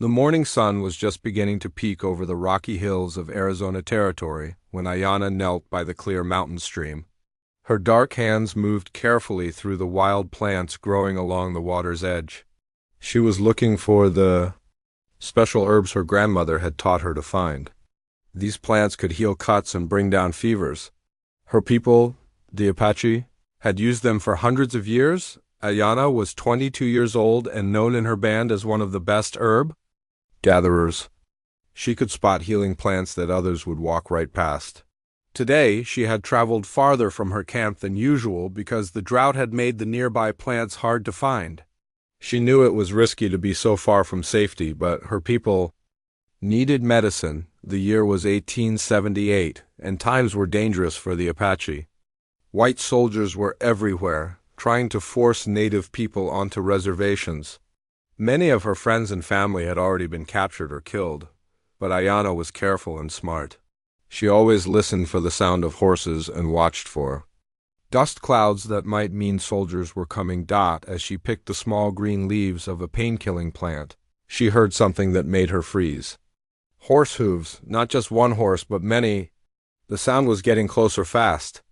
The morning sun was just beginning to peek over the rocky hills of Arizona Territory when Ayana knelt by the clear mountain stream. Her dark hands moved carefully through the wild plants growing along the water's edge. She was looking for the special herbs her grandmother had taught her to find. These plants could heal cuts and bring down fevers. Her people, the Apache, had used them for hundreds of years. Ayana was 22 years old and known in her band as one of the best herb gatherers. She could spot healing plants that others would walk right past. Today, she had traveled farther from her camp than usual because the drought had made the nearby plants hard to find. She knew it was risky to be so far from safety, but her people needed medicine. The year was 1878, and times were dangerous for the Apache. White soldiers were everywhere, trying to force native people onto reservations. Many of her friends and family had already been captured or killed, but Ayana was careful and smart. She always listened for the sound of horses and watched for dust clouds that might mean soldiers were coming. As she picked the small green leaves of a pain-killing plant, she heard something that made her freeze. Horse hooves, not just one horse, but many. The sound was getting closer fast.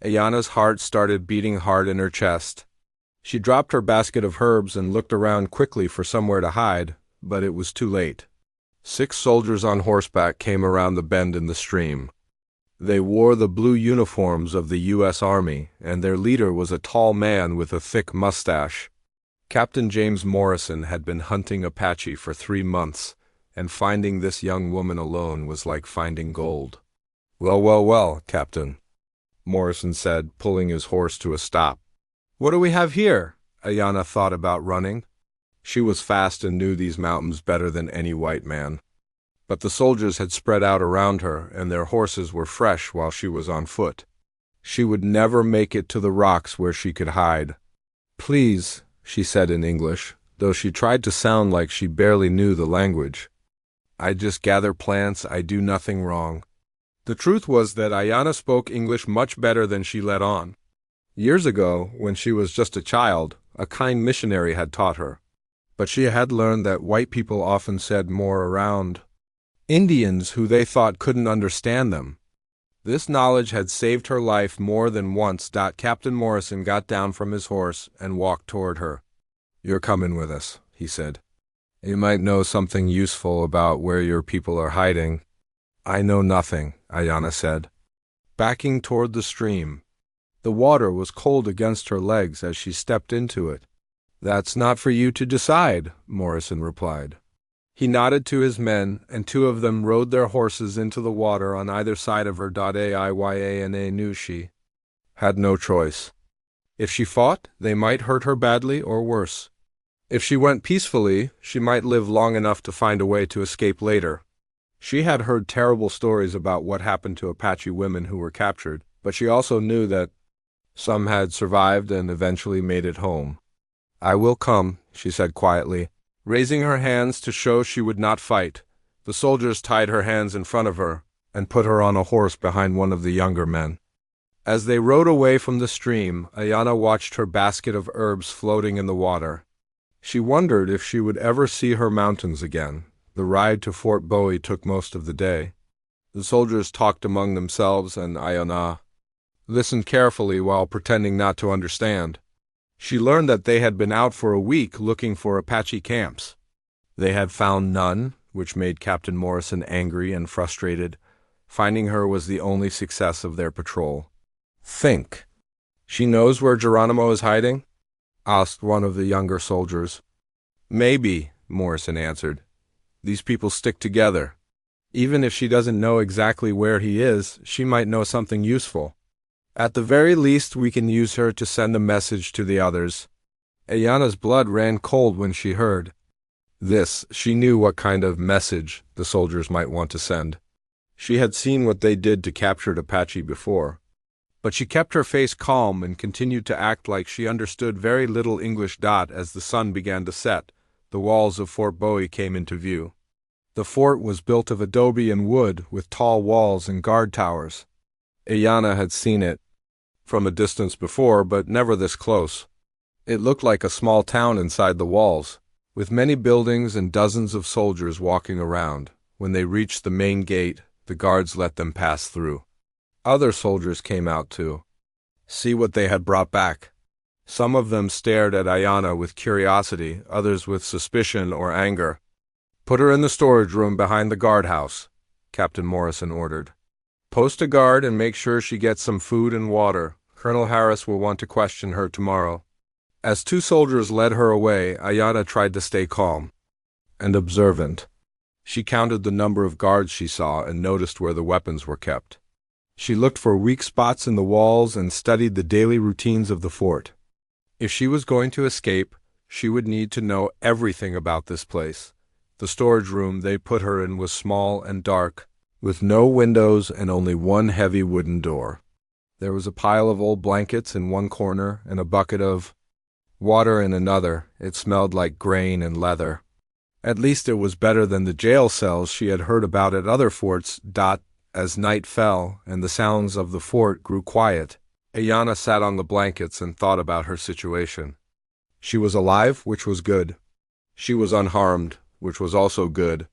Ayana's heart started beating hard in her chest. She dropped her basket of herbs and looked around quickly for somewhere to hide, but it was too late. 6 soldiers on horseback came around the bend in the stream. They wore the blue uniforms of the U.S. Army, and their leader was a tall man with a thick mustache. Captain James Morrison had been hunting Apache for 3 months, and finding this young woman alone was like finding gold. "Well, well, well, Captain," Morrison said, pulling his horse to a stop. "What do we have here?" Ayana thought about running. She was fast and knew these mountains better than any white man. But the soldiers had spread out around her, and their horses were fresh while she was on foot. She would never make it to the rocks where she could hide. "Please," she said in English, though she tried to sound like she barely knew the language. "I just gather plants. I do nothing wrong." The truth was that Ayana spoke English much better than she let on. Years ago, when she was just a child, a kind missionary had taught her. But she had learned that white people often said more around Indians who they thought couldn't understand them. This knowledge had saved her life more than once. Captain Morrison got down from his horse and walked toward her. "You're coming with us," he said. "You might know something useful about where your people are hiding." "I know nothing," Ayana said, backing toward the stream. The water was cold against her legs as she stepped into it. "That's not for you to decide," Morrison replied. He nodded to his men, and 2 of them rode their horses into the water on either side of her. Ayana knew she had no choice. If she fought, they might hurt her badly or worse. If she went peacefully, she might live long enough to find a way to escape later. She had heard terrible stories about what happened to Apache women who were captured, but she also knew that some had survived and eventually made it home. "I will come," she said quietly, raising her hands to show she would not fight. The soldiers tied her hands in front of her and put her on a horse behind one of the younger men. As they rode away from the stream, Ayana watched her basket of herbs floating in the water. She wondered if she would ever see her mountains again. The ride to Fort Bowie took most of the day. The soldiers talked among themselves, and Ayana listened carefully while pretending not to understand. She learned that they had been out for a week looking for Apache camps. They had found none, which made Captain Morrison angry and frustrated. Finding her was the only success of their patrol. "Think. She knows where Geronimo is hiding?" asked one of the younger soldiers. "Maybe," Morrison answered. "These people stick together. Even if she doesn't know exactly where he is, she might know something useful. At the very least, we can use her to send a message to the others." Ayana's blood ran cold when she heard this. She knew what kind of message the soldiers might want to send. She had seen what they did to captured Apache before. But she kept her face calm and continued to act like she understood very little English. As the sun began to set, the walls of Fort Bowie came into view. The fort was built of adobe and wood, with tall walls and guard towers. Ayana had seen it from a distance before, but never this close. It looked like a small town inside the walls. with many buildings and dozens of soldiers walking around. When they reached the main gate, the guards let them pass through. Other soldiers came out to see what they had brought back. Some of them stared at Ayanna with curiosity, others with suspicion or anger. "Put her in the storage room behind the guardhouse," Captain Morrison ordered. "Post a guard and make sure she gets some food and water. Colonel Harris will want to question her tomorrow." As two soldiers led her away, Ayanna tried to stay calm and observant. She counted the number of guards she saw and noticed where the weapons were kept. She looked for weak spots in the walls and studied the daily routines of the fort. If she was going to escape, she would need to know everything about this place. The storage room they put her in was small and dark, with no windows and only one heavy wooden door. There was a pile of old blankets in one corner and a bucket of water in another. It smelled like grain and leather. At least it was better than the jail cells she had heard about at other forts. As night fell and the sounds of the fort grew quiet, Ayanna sat on the blankets and thought about her situation. She was alive, which was good. She was unharmed, which was also good.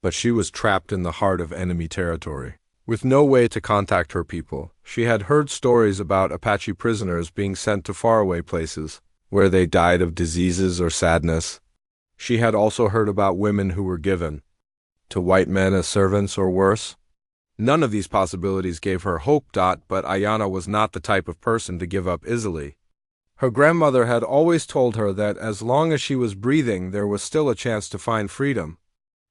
But she was trapped in the heart of enemy territory, with no way to contact her people. She had heard stories about Apache prisoners being sent to faraway places, where they died of diseases or sadness. She had also heard about women who were given to white men as servants or worse. None of these possibilities gave her hope. But Ayanna was not the type of person to give up easily. Her grandmother had always told her that as long as she was breathing, there was still a chance to find freedom.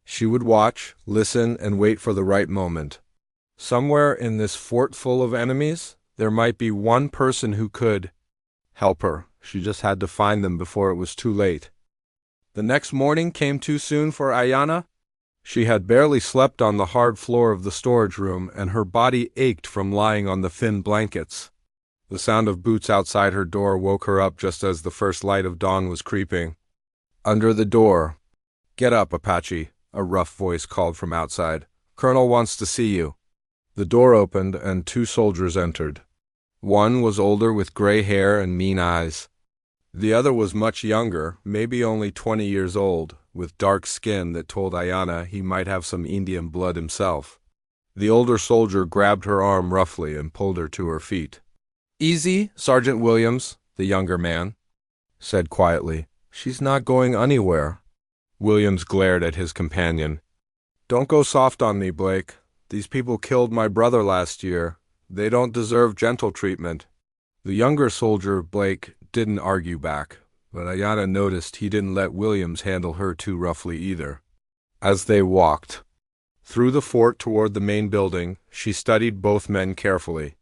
She would watch, listen, and wait for the right moment. Somewhere in this fort full of enemies, there might be one person who could help her. She just had to find them before it was too late. The next morning came too soon for Ayanna. She had barely slept on the hard floor of the storage room, and her body ached from lying on the thin blankets. The sound of boots outside her door woke her up just as the first light of dawn was creeping. Under the door, "Get up, Apache," a rough voice called from outside. "Colonel wants to see you." The door opened, and two soldiers entered. One was older with gray hair and mean eyes. The other was much younger, maybe only 20 years old, with dark skin that told Ayanna he might have some Indian blood himself. The older soldier grabbed her arm roughly and pulled her to her feet. "Easy, Sergeant Williams," the younger man said quietly. "She's not going anywhere." Williams glared at his companion. "Don't go soft on me, Blake. These people killed my brother last year. They don't deserve gentle treatment." The younger soldier, Blake, didn't argue back, but Ayanna noticed he didn't let Williams handle her too roughly either. As they walked through the fort toward the main building, she studied both men carefully.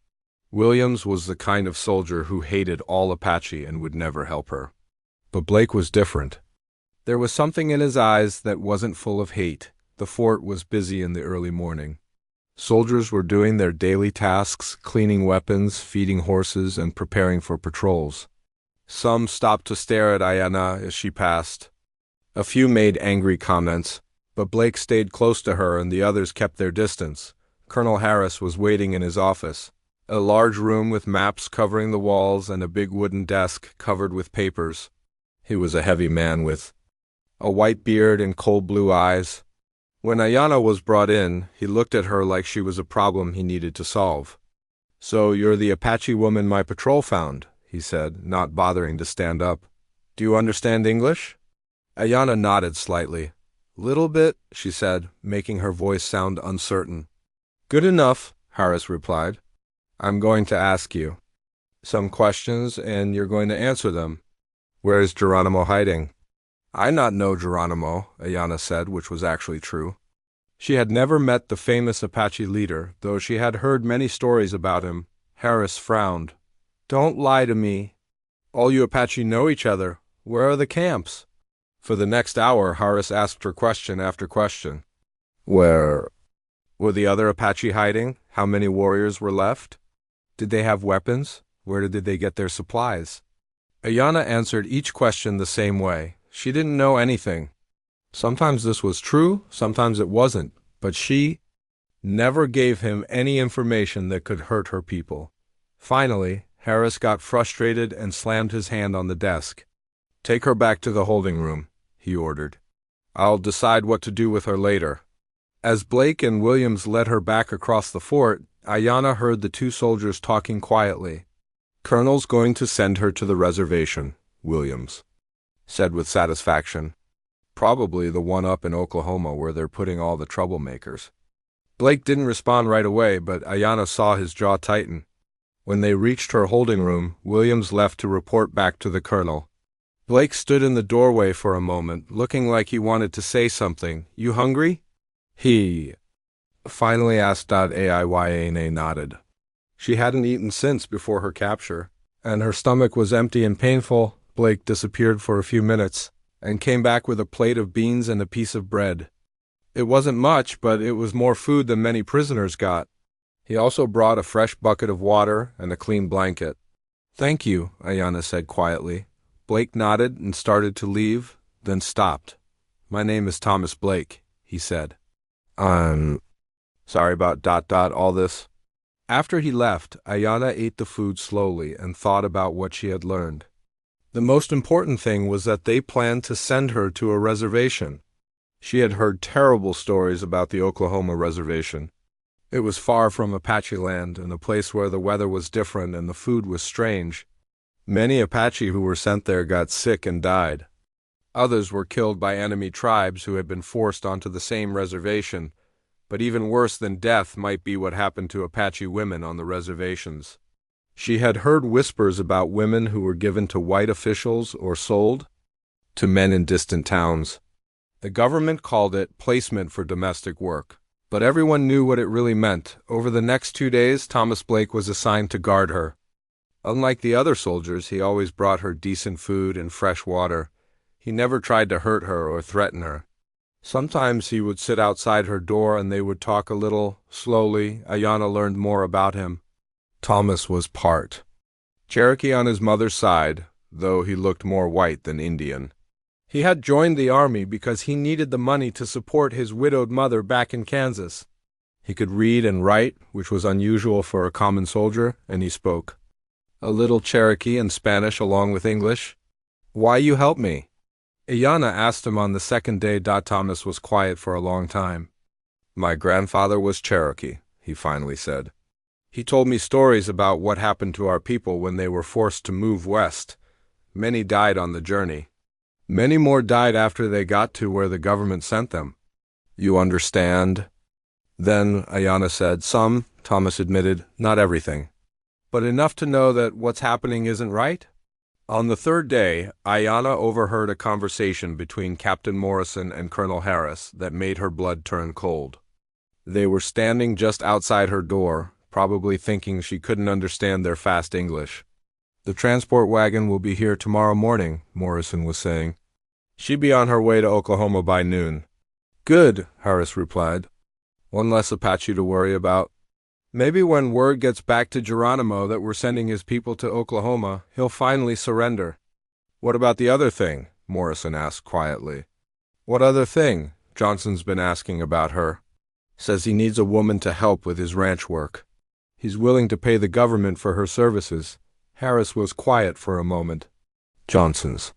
Williams was the kind of soldier who hated all Apache and would never help her. But Blake was different. There was something in his eyes that wasn't full of hate. The fort was busy in the early morning. Soldiers were doing their daily tasks, cleaning weapons, feeding horses, and preparing for patrols. Some stopped to stare at Ayanna as she passed. A few made angry comments, but Blake stayed close to her and the others kept their distance. Colonel Harris was waiting in his office, a large room with maps covering the walls and a big wooden desk covered with papers. He was a heavy man with a white beard and cold blue eyes. When Ayanna was brought in, he looked at her like she was a problem he needed to solve. "So you're the Apache woman my patrol found," he said, not bothering to stand up. "Do you understand English?" Ayanna nodded slightly. "Little bit," she said, making her voice sound uncertain. "Good enough," Harris replied. "I'm going to ask you some questions, and you're going to answer them. Where is Geronimo hiding?" "I not know Geronimo," Ayanna said, which was actually true. She had never met the famous Apache leader, though she had heard many stories about him. Harris frowned. "Don't lie to me. All you Apache know each other. Where are the camps?" For the next hour, Harris asked her question after question. Where were the other Apache hiding? How many warriors were left? Did they have weapons? Where did they get their supplies? Ayanna answered each question the same way. She didn't know anything. Sometimes this was true, sometimes it wasn't, but she never gave him any information that could hurt her people. Finally, Harris got frustrated and slammed his hand on the desk. "Take her back to the holding room," he ordered. I'll decide what to do with her later. As Blake and Williams led her back across the fort, Ayanna heard the two soldiers talking quietly. Colonel's going to send her to the reservation, Williams said with satisfaction. Probably the one up in Oklahoma where they're putting all the troublemakers. Blake didn't respond right away, but Ayanna saw his jaw tighten. When they reached her holding room, Williams left to report back to the colonel. Blake stood in the doorway for a moment, looking like he wanted to say something. You hungry? He finally asked. Ayanna nodded. She hadn't eaten since before her capture, and her stomach was empty and painful. Blake disappeared for a few minutes and came back with a plate of beans and a piece of bread. It wasn't much, but it was more food than many prisoners got. He also brought a fresh bucket of water and a clean blanket. Thank you, Ayanna said quietly. Blake nodded and started to leave, then stopped. My name is Thomas Blake, he said. I'm sorry about all this. After he left, Ayanna ate the food slowly and thought about what she had learned. The most important thing was that they planned to send her to a reservation. She had heard terrible stories about the Oklahoma reservation. It was far from Apache land and a place where the weather was different and the food was strange. Many Apache who were sent there got sick and died. Others were killed by enemy tribes who had been forced onto the same reservation, but even worse than death might be what happened to Apache women on the reservations. She had heard whispers about women who were given to white officials or sold to men in distant towns. The government called it placement for domestic work, but everyone knew what it really meant. Over the next 2 days, Thomas Blake was assigned to guard her. Unlike the other soldiers, he always brought her decent food and fresh water. He never tried to hurt her or threaten her. Sometimes he would sit outside her door and they would talk a little. Slowly, Ayanna learned more about him. Thomas was part Cherokee on his mother's side, though he looked more white than Indian. He had joined the army because he needed the money to support his widowed mother back in Kansas. He could read and write, which was unusual for a common soldier, and he spoke a little Cherokee and Spanish along with English. Why you help me? Ayanna asked him on the second day. Thomas was quiet for a long time. My grandfather was Cherokee, he finally said. He told me stories about what happened to our people when they were forced to move west. Many died on the journey. Many more died after they got to where the government sent them. You understand? Then, Ayanna said, some, Thomas admitted, not everything. But enough to know that what's happening isn't right? On the third day, Ayanna overheard a conversation between Captain Morrison and Colonel Harris that made her blood turn cold. They were standing just outside her door, probably thinking she couldn't understand their fast English. The transport wagon will be here tomorrow morning, Morrison was saying. She'd be on her way to Oklahoma by noon. Good, Harris replied. One less Apache to worry about. Maybe when word gets back to Geronimo that we're sending his people to Oklahoma, he'll finally surrender. What about the other thing? Morrison asked quietly. What other thing? Johnson's been asking about her. Says he needs a woman to help with his ranch work. He's willing to pay the government for her services. Harris was quiet for a moment. Johnson's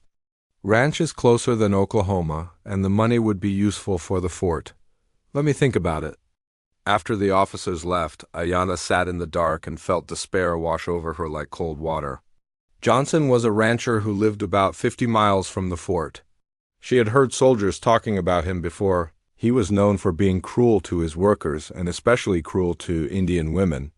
ranch is closer than Oklahoma, and the money would be useful for the fort. Let me think about it. After the officers left, Ayanna sat in the dark and felt despair wash over her like cold water. Johnson was a rancher who lived about 50 miles from the fort. She had heard soldiers talking about him before. He was known for being cruel to his workers, and especially cruel to Indian women.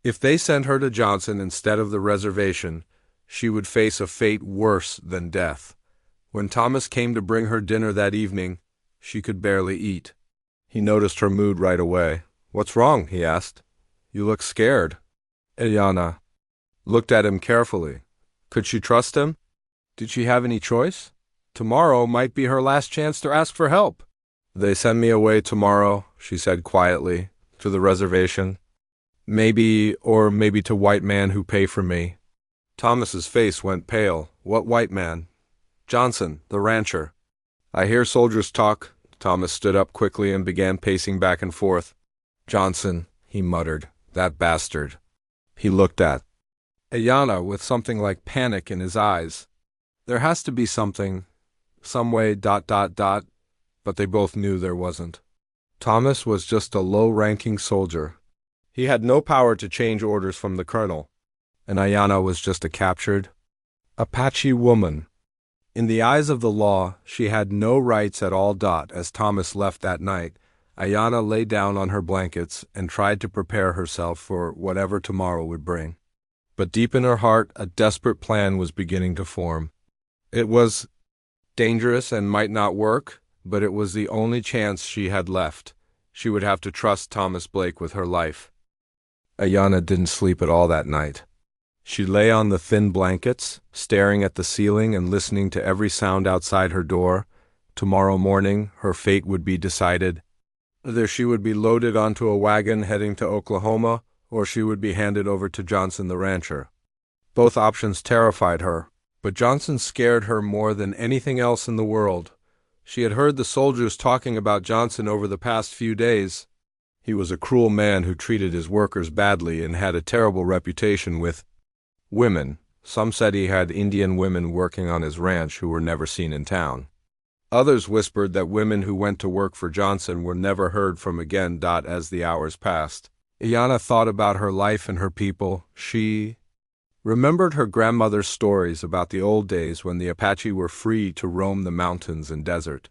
If they sent her to Johnson instead of the reservation, she would face a fate worse than death. When Thomas came to bring her dinner that evening, she could barely eat. He noticed her mood right away. What's wrong? He asked. You look scared. Ayanna looked at him carefully. Could she trust him? Did she have any choice? Tomorrow might be her last chance to ask for help. They send me away tomorrow, she said quietly, to the reservation. Maybe to white man who pay for me. Thomas's face went pale. What white man? Johnson, the rancher. I hear soldiers talk. Thomas stood up quickly and began pacing back and forth. Johnson, he muttered, that bastard. He looked at Ayanna with something like panic in his eyes. There has to be something. some way, but they both knew there wasn't. Thomas was just a low-ranking soldier. He had no power to change orders from the colonel, and Ayanna was just a captured Apache woman. In the eyes of the law, she had no rights at all. As Thomas left that night, Ayanna lay down on her blankets and tried to prepare herself for whatever tomorrow would bring. But deep in her heart, a desperate plan was beginning to form. It was dangerous and might not work, but it was the only chance she had left. She would have to trust Thomas Blake with her life. Ayanna didn't sleep at all that night. She lay on the thin blankets, staring at the ceiling and listening to every sound outside her door. Tomorrow morning, her fate would be decided. Either she would be loaded onto a wagon heading to Oklahoma, or she would be handed over to Johnson the rancher. Both options terrified her, but Johnson scared her more than anything else in the world. She had heard the soldiers talking about Johnson over the past few days. He was a cruel man who treated his workers badly and had a terrible reputation with women. Some said he had Indian women working on his ranch who were never seen in town. Others whispered that women who went to work for Johnson were never heard from again. As the hours passed, Ayanna thought about her life and her people. She remembered her grandmother's stories about the old days when the Apache were free to roam the mountains and desert.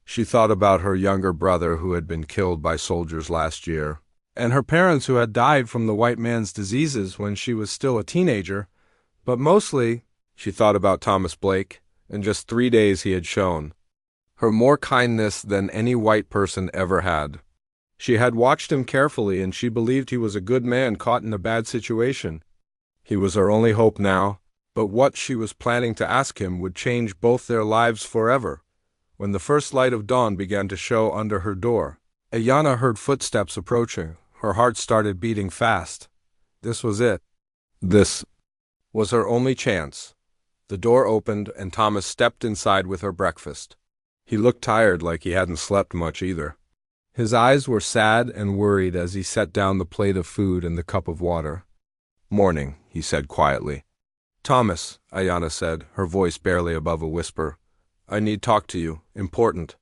She thought about her younger brother who had been killed by soldiers last year, and her parents who had died from the white man's diseases when she was still a teenager. But mostly, she thought about Thomas Blake, and just 3 days he had shown her more kindness than any white person ever had. She had watched him carefully, and she believed he was a good man caught in a bad situation. He was her only hope now, but what she was planning to ask him would change both their lives forever. When the first light of dawn began to show under her door, Ayanna heard footsteps approaching. Her heart started beating fast. This was it. This was her only chance. The door opened, and Thomas stepped inside with her breakfast. He looked tired, like he hadn't slept much either. His eyes were sad and worried as he set down the plate of food and the cup of water. "Morning," he said quietly. "Thomas," Ayanna said, her voice barely above a whisper. "I need talk to you. Important."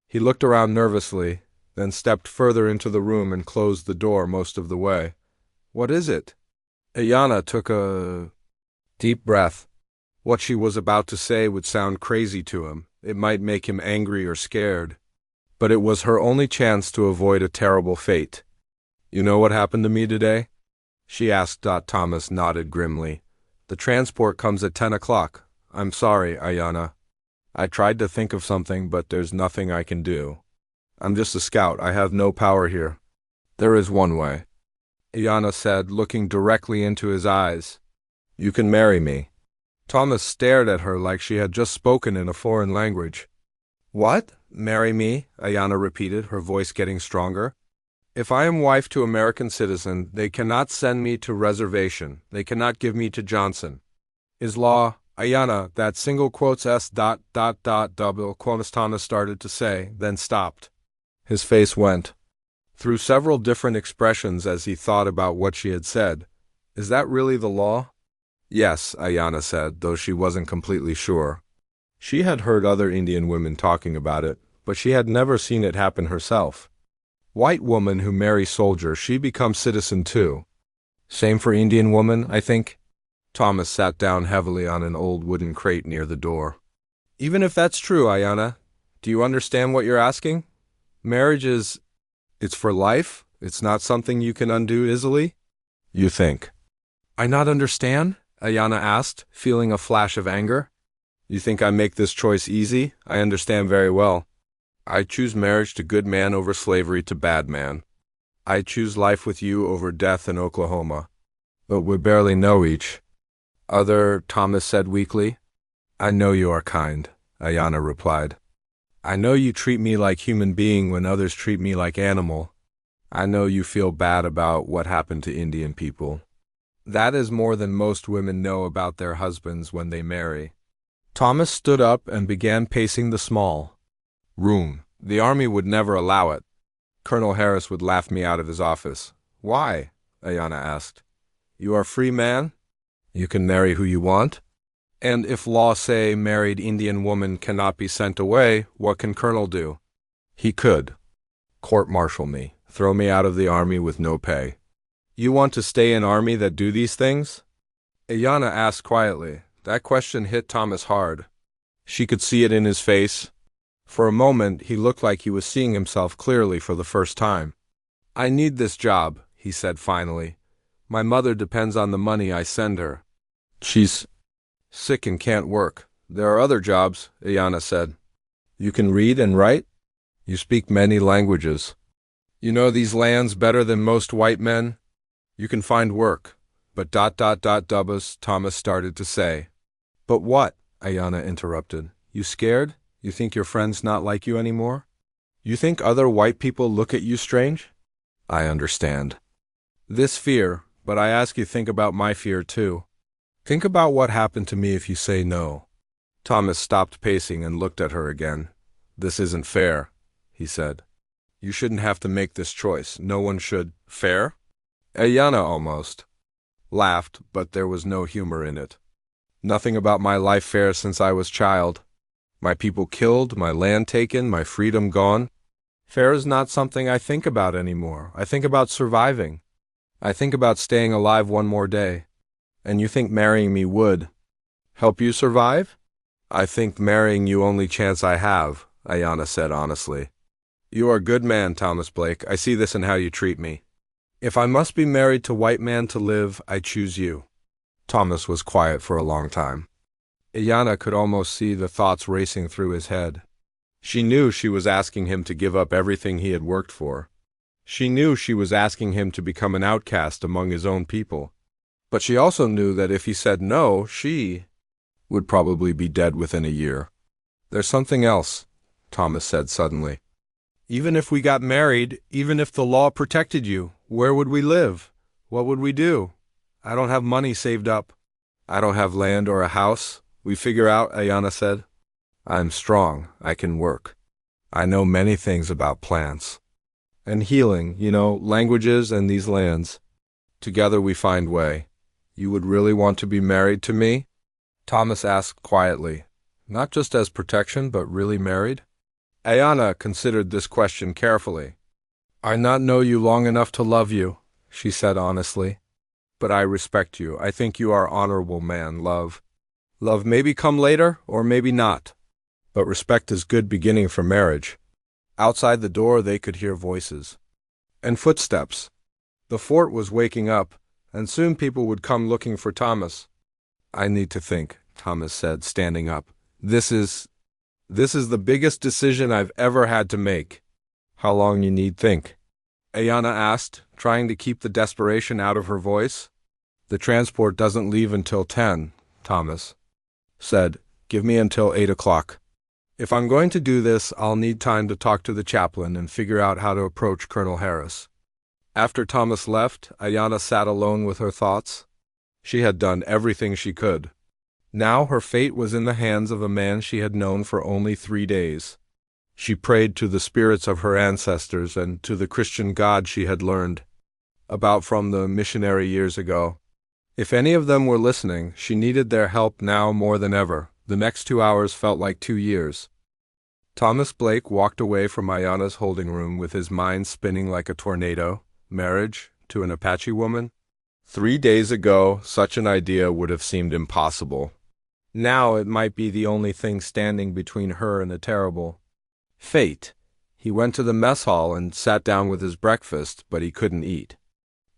He looked around nervously, then stepped further into the room and closed the door most of the way. "What is it?" Ayanna took a deep breath. What she was about to say would sound crazy to him. It might make him angry or scared. But it was her only chance to avoid a terrible fate. "You know what happened to me today?" she asked. Thomas nodded grimly. "The transport comes at 10 o'clock. I'm sorry, Ayanna. I tried to think of something, but there's nothing I can do. I'm just a scout. I have no power here." "There is one way," Ayanna said, looking directly into his eyes. "You can marry me." Thomas stared at her like she had just spoken in a foreign language. "What? Marry me?" Ayanna repeated, her voice getting stronger. "If I am wife to American citizen, they cannot send me to reservation. They cannot give me to Johnson. Is law, Ayanna, that single quotes double quotes," Thomas started to say, then stopped. His face went through several different expressions as he thought about what she had said. "Is that really the law?" "Yes," Ayanna said, though she wasn't completely sure. She had heard other Indian women talking about it, but she had never seen it happen herself. White woman who marry soldier, she becomes citizen too. Same for Indian woman, I think. Thomas sat down heavily on an old wooden crate near the door. "Even if that's true, Ayanna, do you understand what you're asking? Marriage it's for life. It's not something you can undo easily." "You think I not understand?" Ayanna asked, feeling a flash of anger. "You think I make this choice easy? I understand very well. I choose marriage to good man over slavery to bad man. I choose life with you over death in Oklahoma. But we barely know each other," Thomas said weakly. "I know you are kind," Ayanna replied. "I know you treat me like human being when others treat me like animal. I know you feel bad about what happened to Indian people. That is more than most women know about their husbands when they marry." Thomas stood up and began pacing the small room. "The Army would never allow it. Colonel Harris would laugh me out of his office." "Why?" Ayanna asked. "You are a free man? You can marry who you want?" And if law say married Indian woman cannot be sent away, what can Colonel do? He could court-martial me, throw me out of the army with no pay. You want to stay in army that do these things? Ayanna asked quietly. That question hit Thomas hard. She could see it in his face. For a moment, he looked like he was seeing himself clearly for the first time. I need this job, he said finally. My mother depends on the money I send her. She's sick and can't work. There are other jobs, Ayanna said. You can read and write? You speak many languages. You know these lands better than most white men? You can find work. But Dubbas, Thomas started to say. But what? Ayanna interrupted. You scared? You think your friends not like you anymore? You think other white people look at you strange? I understand. This fear, but I ask you think about my fear too. Think about what happened to me if you say no. Thomas stopped pacing and looked at her again. This isn't fair, he said. You shouldn't have to make this choice. No one should. Fair? Ayanna almost laughed, but there was no humor in it. Nothing about my life fair since I was child. My people killed, my land taken, my freedom gone. Fair is not something I think about anymore. I think about surviving. I think about staying alive one more day. And you think marrying me would help you survive? I think marrying you only chance I have, Ayanna said honestly. You are a good man, Thomas Blake. I see this in how you treat me. If I must be married to white man to live, I choose you. Thomas was quiet for a long time. Ayanna could almost see the thoughts racing through his head. She knew she was asking him to give up everything he had worked for. She knew she was asking him to become an outcast among his own people. But she also knew that if he said no, she would probably be dead within a year. There's something else, Thomas said suddenly. Even if we got married, even if the law protected you, where would we live? What would we do? I don't have money saved up. I don't have land or a house. We figure out, Ayanna said. I'm strong. I can work. I know many things about plants. And healing, languages and these lands. Together we find way. You would really want to be married to me? Thomas asked quietly. Not just as protection, but really married? Ayanna considered this question carefully. I not know you long enough to love you, she said honestly. But I respect you. I think you are honorable man, love. Love maybe come later, or maybe not. But respect is good beginning for marriage. Outside the door they could hear voices. And footsteps. The fort was waking up, and soon people would come looking for Thomas. I need to think, Thomas said, standing up. This is the biggest decision I've ever had to make. How long you need think? Ayanna asked, trying to keep the desperation out of her voice. The transport doesn't leave until 10, Thomas said. Give me until 8 o'clock. If I'm going to do this, I'll need time to talk to the chaplain and figure out how to approach Colonel Harris. After Thomas left, Ayanna sat alone with her thoughts. She had done everything she could. Now her fate was in the hands of a man she had known for only 3 days. She prayed to the spirits of her ancestors and to the Christian God she had learned about from the missionary years ago. If any of them were listening, she needed their help now more than ever. The next 2 hours felt like 2 years. Thomas Blake walked away from Ayanna's holding room with his mind spinning like a tornado. Marriage to an Apache woman? 3 days ago, such an idea would have seemed impossible. Now it might be the only thing standing between her and a terrible fate. He went to the mess hall and sat down with his breakfast, but he couldn't eat.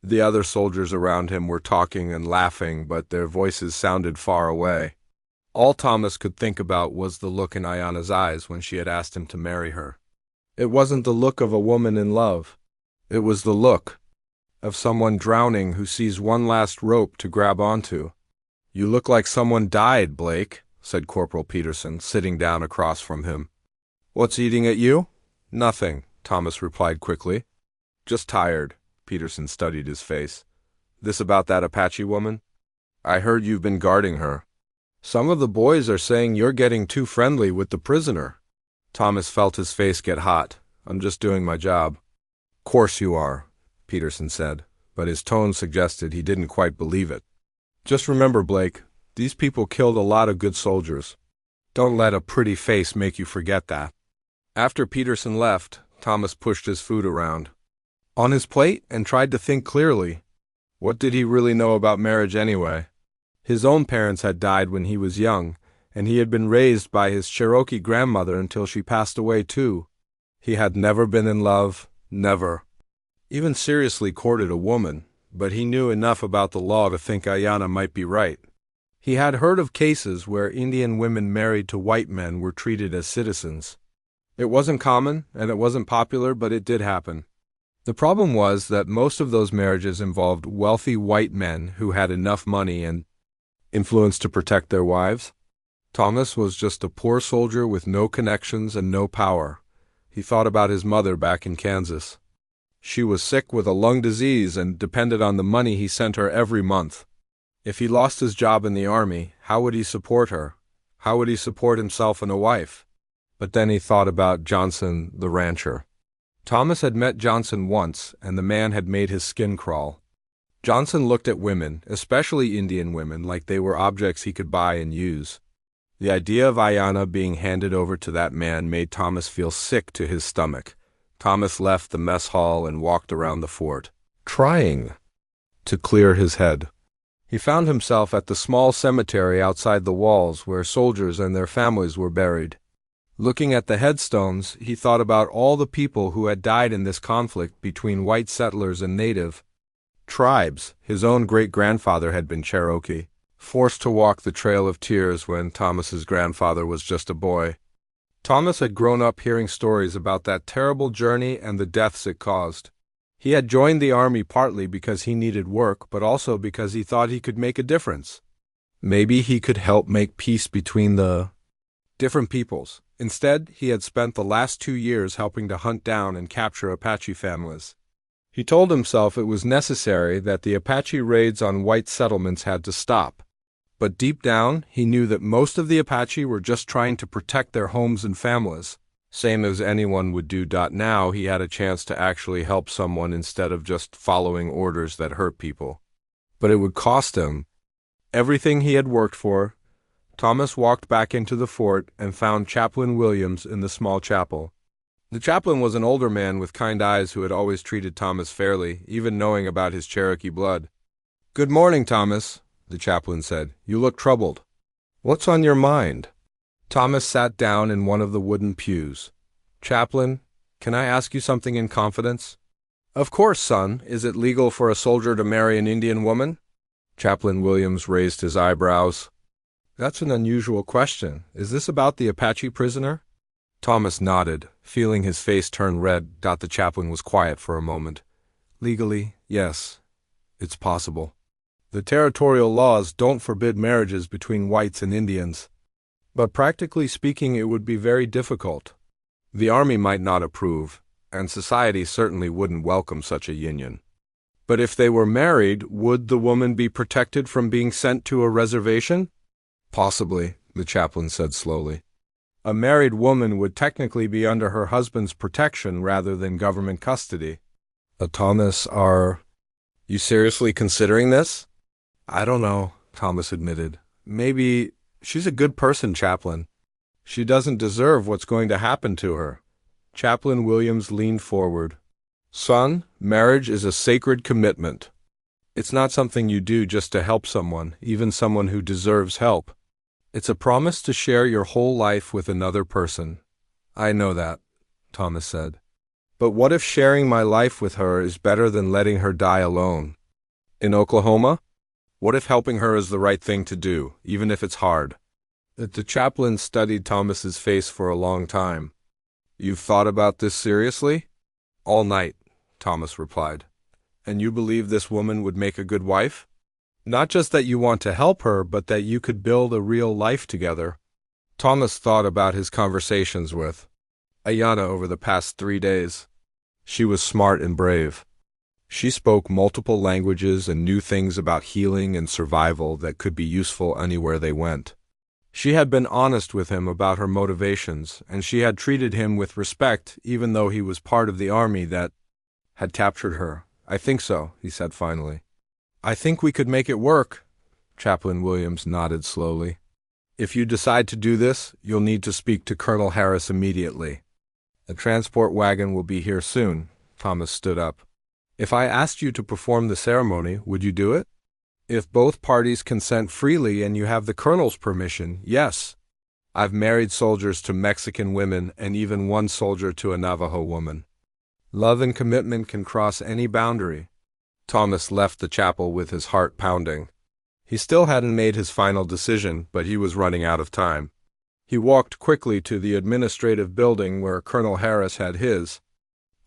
The other soldiers around him were talking and laughing, but their voices sounded far away. All Thomas could think about was the look in Ayanna's eyes when she had asked him to marry her. It wasn't the look of a woman in love. It was the look of someone drowning who sees one last rope to grab onto. You look like someone died, Blake, said Corporal Peterson, sitting down across from him. What's eating at you? Nothing, Thomas replied quickly. Just tired. Peterson studied his face. This about that Apache woman? I heard you've been guarding her. Some of the boys are saying you're getting too friendly with the prisoner. Thomas felt his face get hot. I'm just doing my job. Course you are, Peterson said, but his tone suggested he didn't quite believe it. Just remember, Blake, These people killed a lot of good soldiers. Don't let a pretty face make you forget that. After Peterson left, Thomas pushed his food around on his plate and tried to think clearly. What did he really know about marriage anyway? His own parents had died when he was young, and he had been raised by his Cherokee grandmother until she passed away too. He had never been in love, never even seriously courted a woman, but he knew enough about the law to think Ayanna might be right. He had heard of cases where Indian women married to white men were treated as citizens. It wasn't common, and it wasn't popular, but it did happen. The problem was that most of those marriages involved wealthy white men who had enough money and influence to protect their wives. Thomas was just a poor soldier with no connections and no power. He thought about his mother back in Kansas. She was sick with a lung disease and depended on the money he sent her every month. If he lost his job in the army, how would he support her? How would he support himself and a wife? But then he thought about Johnson, the rancher. Thomas had met Johnson once, and the man had made his skin crawl. Johnson looked at women, especially Indian women, like they were objects he could buy and use. The idea of Ayanna being handed over to that man made Thomas feel sick to his stomach. Thomas left the mess hall and walked around the fort, trying to clear his head. He found himself at the small cemetery outside the walls where soldiers and their families were buried. Looking at the headstones, he thought about all the people who had died in this conflict between white settlers and native tribes. His own great-grandfather had been Cherokee, forced to walk the Trail of Tears when Thomas's grandfather was just a boy. Thomas had grown up hearing stories about that terrible journey and the deaths it caused. He had joined the army partly because he needed work, but also because he thought he could make a difference. Maybe he could help make peace between the different peoples. Instead, he had spent the last 2 years helping to hunt down and capture Apache families. He told himself it was necessary that the Apache raids on white settlements had to stop. But deep down, he knew that most of the Apache were just trying to protect their homes and families, same as anyone would do. Now he had a chance to actually help someone instead of just following orders that hurt people. But it would cost him everything he had worked for. Thomas walked back into the fort and found Chaplain Williams in the small chapel. The chaplain was an older man with kind eyes who had always treated Thomas fairly, even knowing about his Cherokee blood. "Good morning, Thomas," the chaplain said. "You look troubled. What's on your mind?" Thomas sat down in one of the wooden pews. "Chaplain, can I ask you something in confidence?" "Of course, son. Is it legal for a soldier to marry an Indian woman?" Chaplain Williams raised his eyebrows. "That's an unusual question. Is this about the Apache prisoner?" Thomas nodded, feeling his face turn red. The chaplain was quiet for a moment. "Legally, yes, it's possible. The territorial laws don't forbid marriages between whites and Indians. But practically speaking, it would be very difficult. The army might not approve, and society certainly wouldn't welcome such a union. But if they were married, would the woman be protected from being sent to a reservation?" "Possibly," the chaplain said slowly. "A married woman would technically be under her husband's protection rather than government custody." "Thomas, are you seriously considering this?" "I don't know," Thomas admitted. "Maybe she's a good person, Chaplain. She doesn't deserve what's going to happen to her." Chaplain Williams leaned forward. "Son, marriage is a sacred commitment. It's not something you do just to help someone, even someone who deserves help. It's a promise to share your whole life with another person." "I know that," Thomas said. "But what if sharing my life with her is better than letting her die alone? In Oklahoma? What if helping her is the right thing to do, even if it's hard?" The chaplain studied Thomas's face for a long time. "You've thought about this seriously?" "All night," Thomas replied. "And you believe this woman would make a good wife? Not just that you want to help her, but that you could build a real life together." Thomas thought about his conversations with Ayanna over the past 3 days. She was smart and brave. She spoke multiple languages and knew things about healing and survival that could be useful anywhere they went. She had been honest with him about her motivations, and she had treated him with respect even though he was part of the army that had captured her. "I think so," he said finally. "I think we could make it work." Chaplain Williams nodded slowly. If you decide to do this, you'll need to speak to Colonel Harris immediately. A transport wagon will be here soon. Thomas stood up. If I asked you to perform the ceremony, would you do it? If both parties consent freely and you have the colonel's permission, yes. I've married soldiers to Mexican women and even one soldier to a Navajo woman. Love and commitment can cross any boundary. Thomas left the chapel with his heart pounding. He still hadn't made his final decision, but he was running out of time. He walked quickly to the administrative building where Colonel Harris had his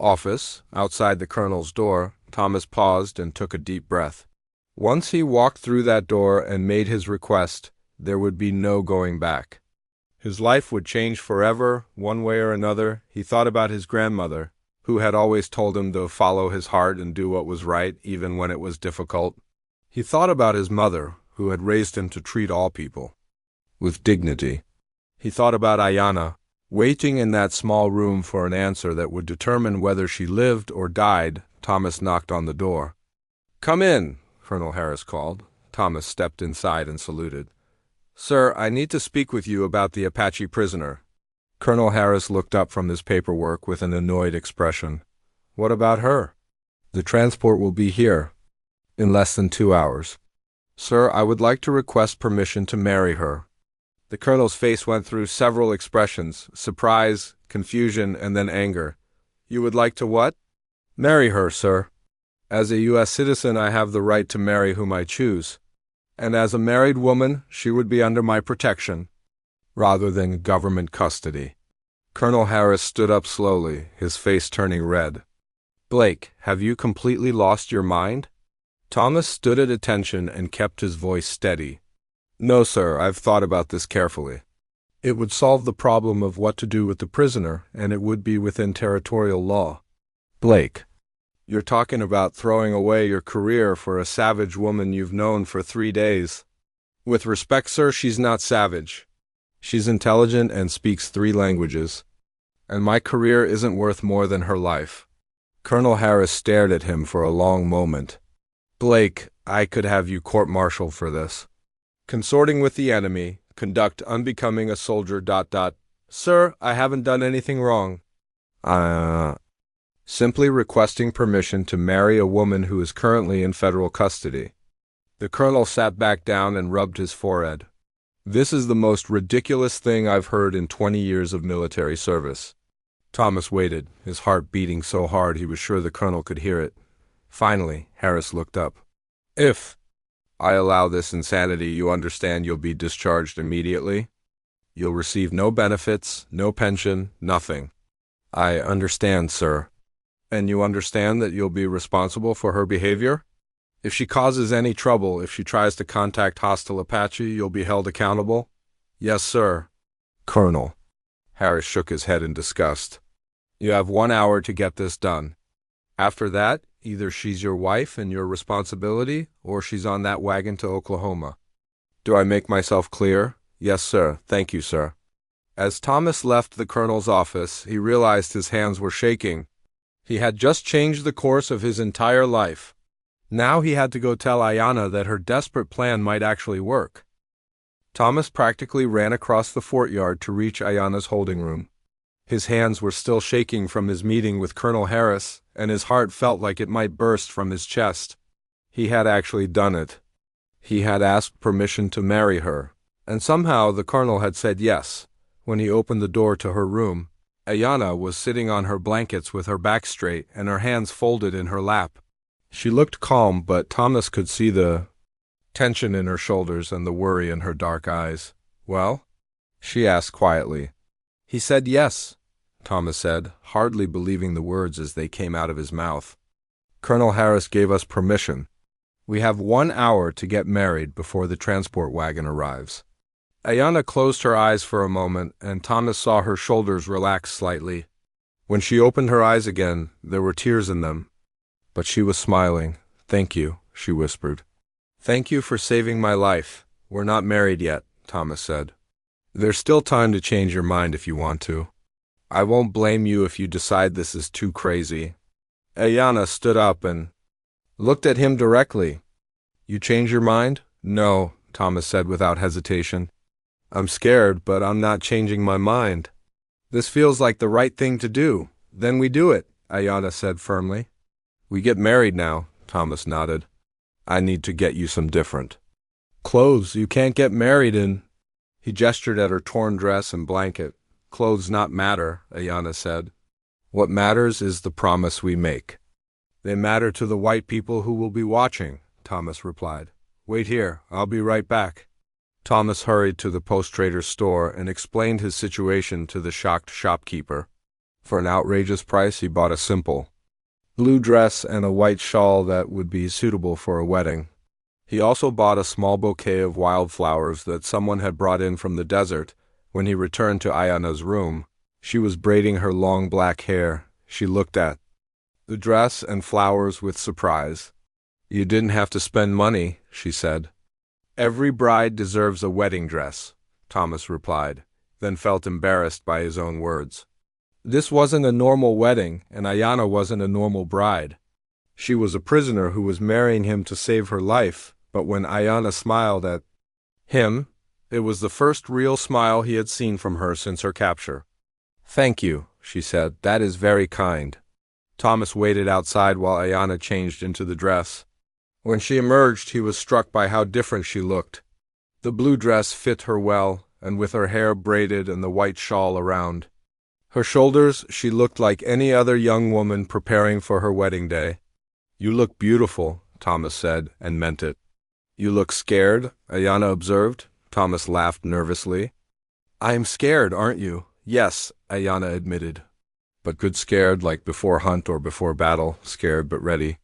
office. Outside the colonel's door, Thomas paused and took a deep breath. Once he walked through that door and made his request, there would be no going back. His life would change forever, one way or another. He thought about his grandmother, who had always told him to follow his heart and do what was right, even when it was difficult. He thought about his mother, who had raised him to treat all people with dignity. He thought about Ayanna, waiting in that small room for an answer that would determine whether she lived or died. Thomas knocked on the door. "Come in," Colonel Harris called. Thomas stepped inside and saluted. "Sir, I need to speak with you about the Apache prisoner." Colonel Harris looked up from his paperwork with an annoyed expression. "What about her?" "The transport will be here in less than 2 hours. Sir, I would like to request permission to marry her." The colonel's face went through several expressions: surprise, confusion, and then anger. "You would like to what?" "Marry her, sir. As a U.S. citizen, I have the right to marry whom I choose. And as a married woman, she would be under my protection, rather than government custody." Colonel Harris stood up slowly, his face turning red. "Blake, have you completely lost your mind?" Thomas stood at attention and kept his voice steady. "No, sir, I've thought about this carefully. It would solve the problem of what to do with the prisoner, and it would be within territorial law." "Blake, you're talking about throwing away your career for a savage woman you've known for 3 days. With respect, sir, she's not savage. She's intelligent and speaks 3 languages. And my career isn't worth more than her life." Colonel Harris stared at him for a long moment. "Blake, I could have you court-martialed for this. Consorting with the enemy, conduct unbecoming a soldier... Sir, I haven't done anything wrong. Simply requesting permission to marry a woman who is currently in federal custody." The colonel sat back down and rubbed his forehead. "This is the most ridiculous thing I've heard in 20 years of military service." Thomas waited, his heart beating so hard he was sure the colonel could hear it. Finally, Harris looked up. "If I allow this insanity, you understand you'll be discharged immediately? You'll receive no benefits, no pension, nothing." "I understand, sir." "And you understand that you'll be responsible for her behavior? If she causes any trouble, if she tries to contact hostile Apache, you'll be held accountable?" "Yes, sir." "Colonel." Harris shook his head in disgust. "You have 1 hour to get this done. After that, either she's your wife and your responsibility, or she's on that wagon to Oklahoma. Do I make myself clear?" "Yes, sir. Thank you, sir." As Thomas left the colonel's office, he realized his hands were shaking. He had just changed the course of his entire life. Now he had to go tell Ayanna that her desperate plan might actually work. Thomas practically ran across the fort yard to reach Ayanna's holding room. His hands were still shaking from his meeting with Colonel Harris, and his heart felt like it might burst from his chest. He had actually done it. He had asked permission to marry her, and somehow the colonel had said yes. When he opened the door to her room, Ayanna was sitting on her blankets with her back straight and her hands folded in her lap. She looked calm, but Thomas could see the tension in her shoulders and the worry in her dark eyes. "Well?" she asked quietly. "He said yes," Thomas said, hardly believing the words as they came out of his mouth. "Colonel Harris gave us permission. We have 1 hour to get married before the transport wagon arrives." Ayanna closed her eyes for a moment, and Thomas saw her shoulders relax slightly. When she opened her eyes again, there were tears in them. But she was smiling. "Thank you," she whispered. "Thank you for saving my life. We're not married yet," Thomas said. "There's still time to change your mind if you want to. I won't blame you if you decide this is too crazy." Ayanna stood up and looked at him directly. "You change your mind?" "No, Thomas said without hesitation. I'm scared, but I'm not changing my mind. This feels like the right thing to do. Then we do it, Ayana said firmly. We get married now, Thomas nodded. I need to get you some different clothes. You can't get married in. He gestured at her torn dress and blanket. Clothes not matter, Ayana said. What matters is the promise we make. They matter to the white people who will be watching, Thomas replied. Wait here, I'll be right back. Thomas hurried to the post-trader's store and explained his situation to the shocked shopkeeper. For an outrageous price, he bought a simple blue dress and a white shawl that would be suitable for a wedding. He also bought a small bouquet of wildflowers that someone had brought in from the desert. When he returned to Ayana's room, she was braiding her long black hair. She looked at the dress and flowers with surprise. You didn't have to spend money, she said. Every bride deserves a wedding dress, Thomas replied, then felt embarrassed by his own words. This wasn't a normal wedding, and Ayana wasn't a normal bride. She was a prisoner who was marrying him to save her life, but when Ayana smiled at him, it was the first real smile he had seen from her since her capture. Thank you, she said. That is very kind. Thomas waited outside while Ayana changed into the dress. When she emerged, he was struck by how different she looked. The blue dress fit her well, and with her hair braided and the white shawl around her shoulders, she looked like any other young woman preparing for her wedding day. You look beautiful, Thomas said, and meant it. You look scared, Ayana observed. Thomas laughed nervously. I am scared, aren't you? Yes, Ayana admitted. But good scared, like before hunt or before battle, scared but ready.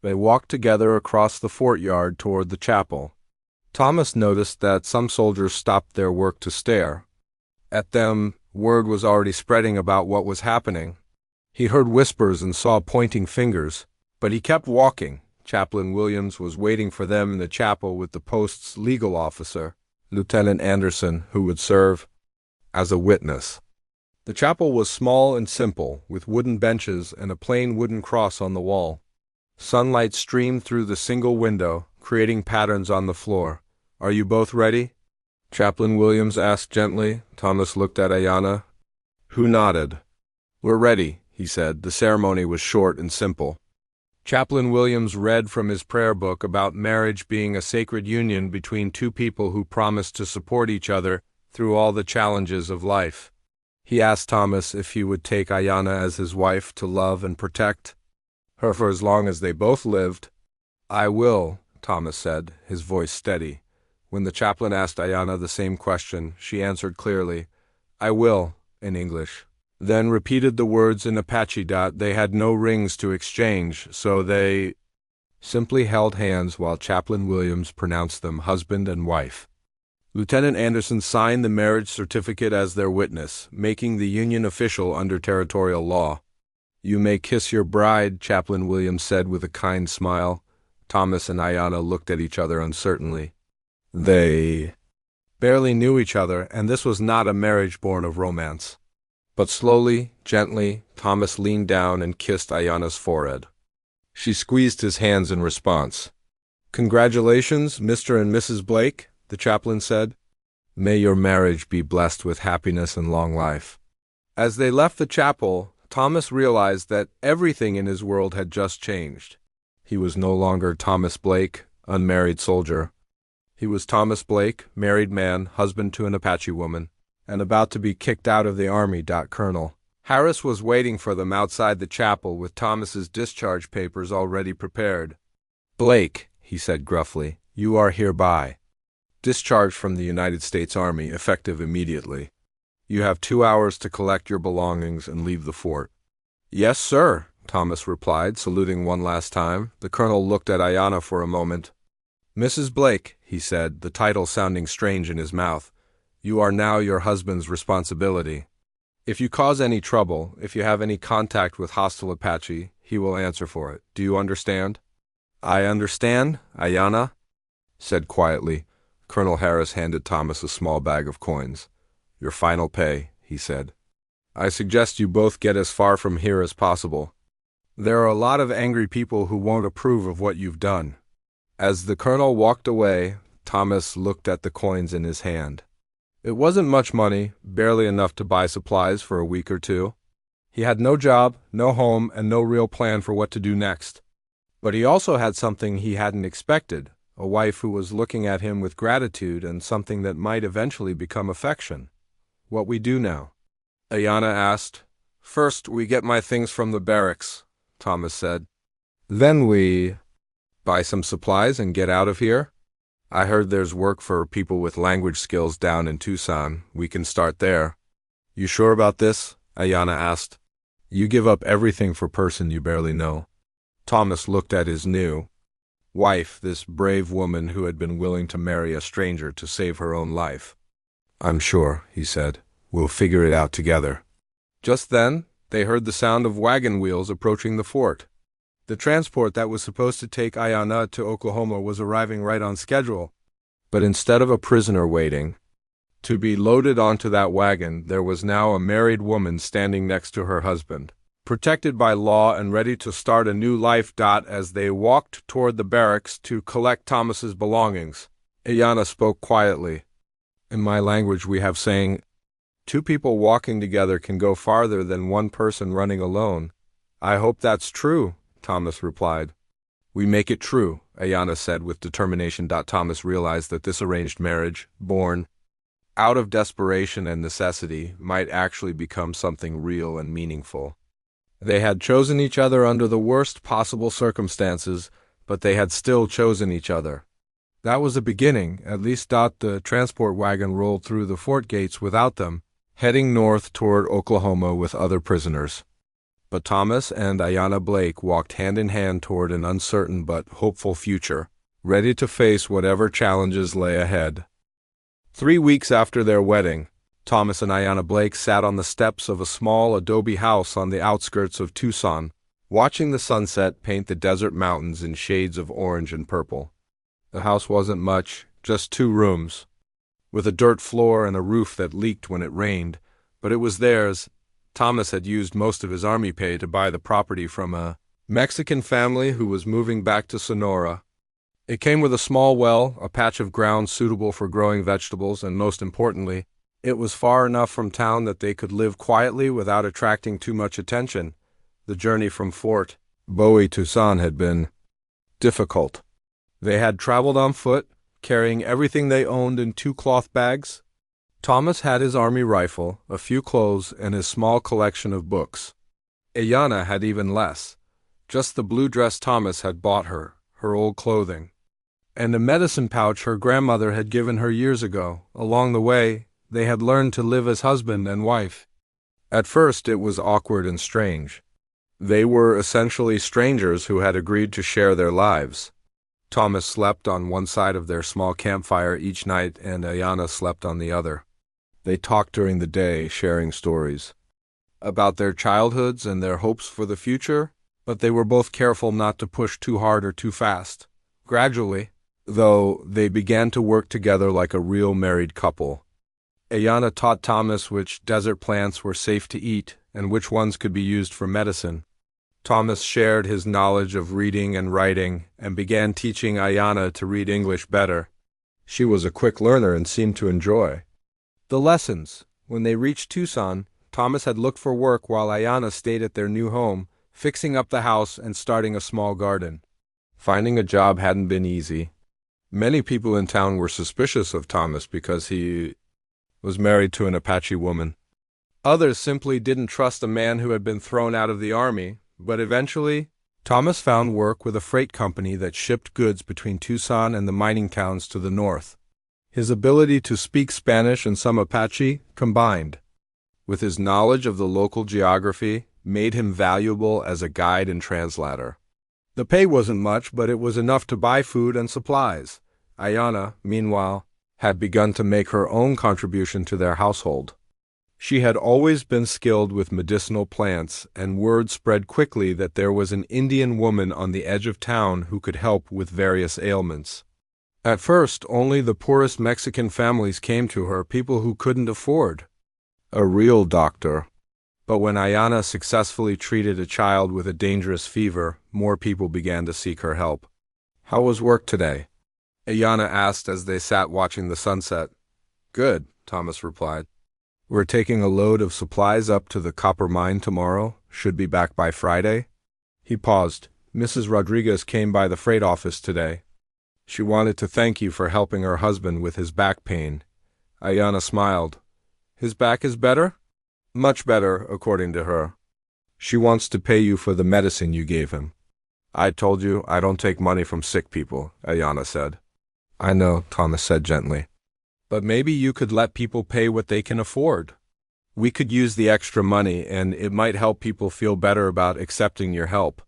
They walked together across the fort yard toward the chapel. Thomas noticed that some soldiers stopped their work to stare. At them, word was already spreading about what was happening. He heard whispers and saw pointing fingers, but he kept walking. Chaplain Williams was waiting for them in the chapel with the post's legal officer, Lieutenant Anderson, who would serve as a witness. The chapel was small and simple, with wooden benches and a plain wooden cross on the wall. Sunlight streamed through the single window, creating patterns on the floor. Are you both ready? Chaplain Williams asked gently. Thomas looked at Ayana, who nodded. We're ready, he said. The ceremony was short and simple. Chaplain Williams read from his prayer book about marriage being a sacred union between two people who promised to support each other through all the challenges of life. He asked Thomas if he would take Ayana as his wife to love and protect her for as long as they both lived. I will, Thomas said, his voice steady. When the chaplain asked Ayana the same question, she answered clearly, I will, in English. Then repeated the words in Apache. They had no rings to exchange, so they simply held hands while Chaplain Williams pronounced them husband and wife. Lieutenant Anderson signed the marriage certificate as their witness, making the union official under territorial law. You may kiss your bride, Chaplain Williams said with a kind smile. Thomas and Ayana looked at each other uncertainly. They barely knew each other, and this was not a marriage born of romance. But slowly, gently, Thomas leaned down and kissed Ayana's forehead. She squeezed his hands in response. Congratulations, Mr. and Mrs. Blake, the chaplain said. May your marriage be blessed with happiness and long life. As they left the chapel, Thomas realized that everything in his world had just changed. He was no longer Thomas Blake, unmarried soldier. He was Thomas Blake, married man, husband to an Apache woman, and about to be kicked out of the Army. Colonel Harris was waiting for them outside the chapel with Thomas's discharge papers already prepared. Blake, he said gruffly, you are hereby discharged from the United States Army, effective immediately. You have 2 hours to collect your belongings and leave the fort. Yes, sir, Thomas replied, saluting one last time. The colonel looked at Ayana for a moment. Mrs. Blake, he said, the title sounding strange in his mouth, you are now your husband's responsibility. If you cause any trouble, if you have any contact with hostile Apache, he will answer for it. Do you understand? I understand, Ayana said quietly. Colonel Harris handed Thomas a small bag of coins. Your final pay, he said. I suggest you both get as far from here as possible. There are a lot of angry people who won't approve of what you've done. As the colonel walked away, Thomas looked at the coins in his hand. It wasn't much money, barely enough to buy supplies for a week or two. He had no job, no home, and no real plan for what to do next. But he also had something he hadn't expected, a wife who was looking at him with gratitude and something that might eventually become affection. "What we do now?" Ayanna asked. "First, we get my things from the barracks," Thomas said. "Then we buy some supplies and get out of here. I heard there's work for people with language skills down in Tucson. We can start there." "You sure about this?" Ayanna asked. "You give up everything for a person you barely know." Thomas looked at his new wife, this brave woman who had been willing to marry a stranger to save her own life. "I'm sure," he said. "We'll figure it out together." Just then, they heard the sound of wagon wheels approaching the fort. The transport that was supposed to take Ayanna to Oklahoma was arriving right on schedule. But instead of a prisoner waiting to be loaded onto that wagon, there was now a married woman standing next to her husband, protected by law and ready to start a new life. As they walked toward the barracks to collect Thomas's belongings, Ayanna spoke quietly. "In my language we have saying, 2 people walking together can go farther than 1 person running alone. I hope that's true," Thomas replied. "We make it true," Ayanna said with determination. Thomas realized that this arranged marriage, born out of desperation and necessity, might actually become something real and meaningful. They had chosen each other under the worst possible circumstances, but they had still chosen each other. That was a beginning, at least. The transport wagon rolled through the fort gates without them, heading north toward Oklahoma with other prisoners. But Thomas and Ayanna Blake walked hand in hand toward an uncertain but hopeful future, ready to face whatever challenges lay ahead. 3 weeks after their wedding, Thomas and Ayanna Blake sat on the steps of a small adobe house on the outskirts of Tucson, watching the sunset paint the desert mountains in shades of orange and purple. The house wasn't much, just 2 rooms, with a dirt floor and a roof that leaked when it rained, but it was theirs. Thomas had used most of his army pay to buy the property from a Mexican family who was moving back to Sonora. It came with a small well, a patch of ground suitable for growing vegetables, and most importantly, it was far enough from town that they could live quietly without attracting too much attention. The journey from Fort Bowie to Tucson had been difficult. They had traveled on foot, carrying everything they owned in 2 cloth bags. Thomas had his army rifle, a few clothes, and his small collection of books. Ayanna had even less, just the blue dress Thomas had bought her, her old clothing, and a medicine pouch her grandmother had given her years ago. Along the way, they had learned to live as husband and wife. At first it was awkward and strange. They were essentially strangers who had agreed to share their lives. Thomas slept on one side of their small campfire each night, and Ayanna slept on the other. They talked during the day, sharing stories about their childhoods and their hopes for the future, but they were both careful not to push too hard or too fast. Gradually, though, they began to work together like a real married couple. Ayanna taught Thomas which desert plants were safe to eat and which ones could be used for medicine. Thomas shared his knowledge of reading and writing and began teaching Ayanna to read English better. She was a quick learner and seemed to enjoy the lessons. When they reached Tucson, Thomas had looked for work while Ayanna stayed at their new home, fixing up the house and starting a small garden. Finding a job hadn't been easy. Many people in town were suspicious of Thomas because he was married to an Apache woman. Others simply didn't trust a man who had been thrown out of the army, but eventually, Thomas found work with a freight company that shipped goods between Tucson and the mining towns to the north. His ability to speak Spanish and some Apache, combined with his knowledge of the local geography, made him valuable as a guide and translator. The pay wasn't much, but it was enough to buy food and supplies. Ayanna, meanwhile, had begun to make her own contribution to their household. She had always been skilled with medicinal plants, and word spread quickly that there was an Indian woman on the edge of town who could help with various ailments. At first, only the poorest Mexican families came to her, people who couldn't afford a real doctor. But when Ayanna successfully treated a child with a dangerous fever, more people began to seek her help. "How was work today?" Ayana asked as they sat watching the sunset. Good, Thomas replied. We're taking a load of supplies up to the copper mine tomorrow. Should be back by Friday. He paused. Mrs. Rodriguez came by the freight office today. She wanted to thank you for helping her husband with his back pain. Ayana smiled. His back is better? Much better, according to her. She wants to pay you for the medicine you gave him. I told you I don't take money from sick people, Ayana said. I know, Thomas said gently. But maybe you could let people pay what they can afford. We could use the extra money, and it might help people feel better about accepting your help.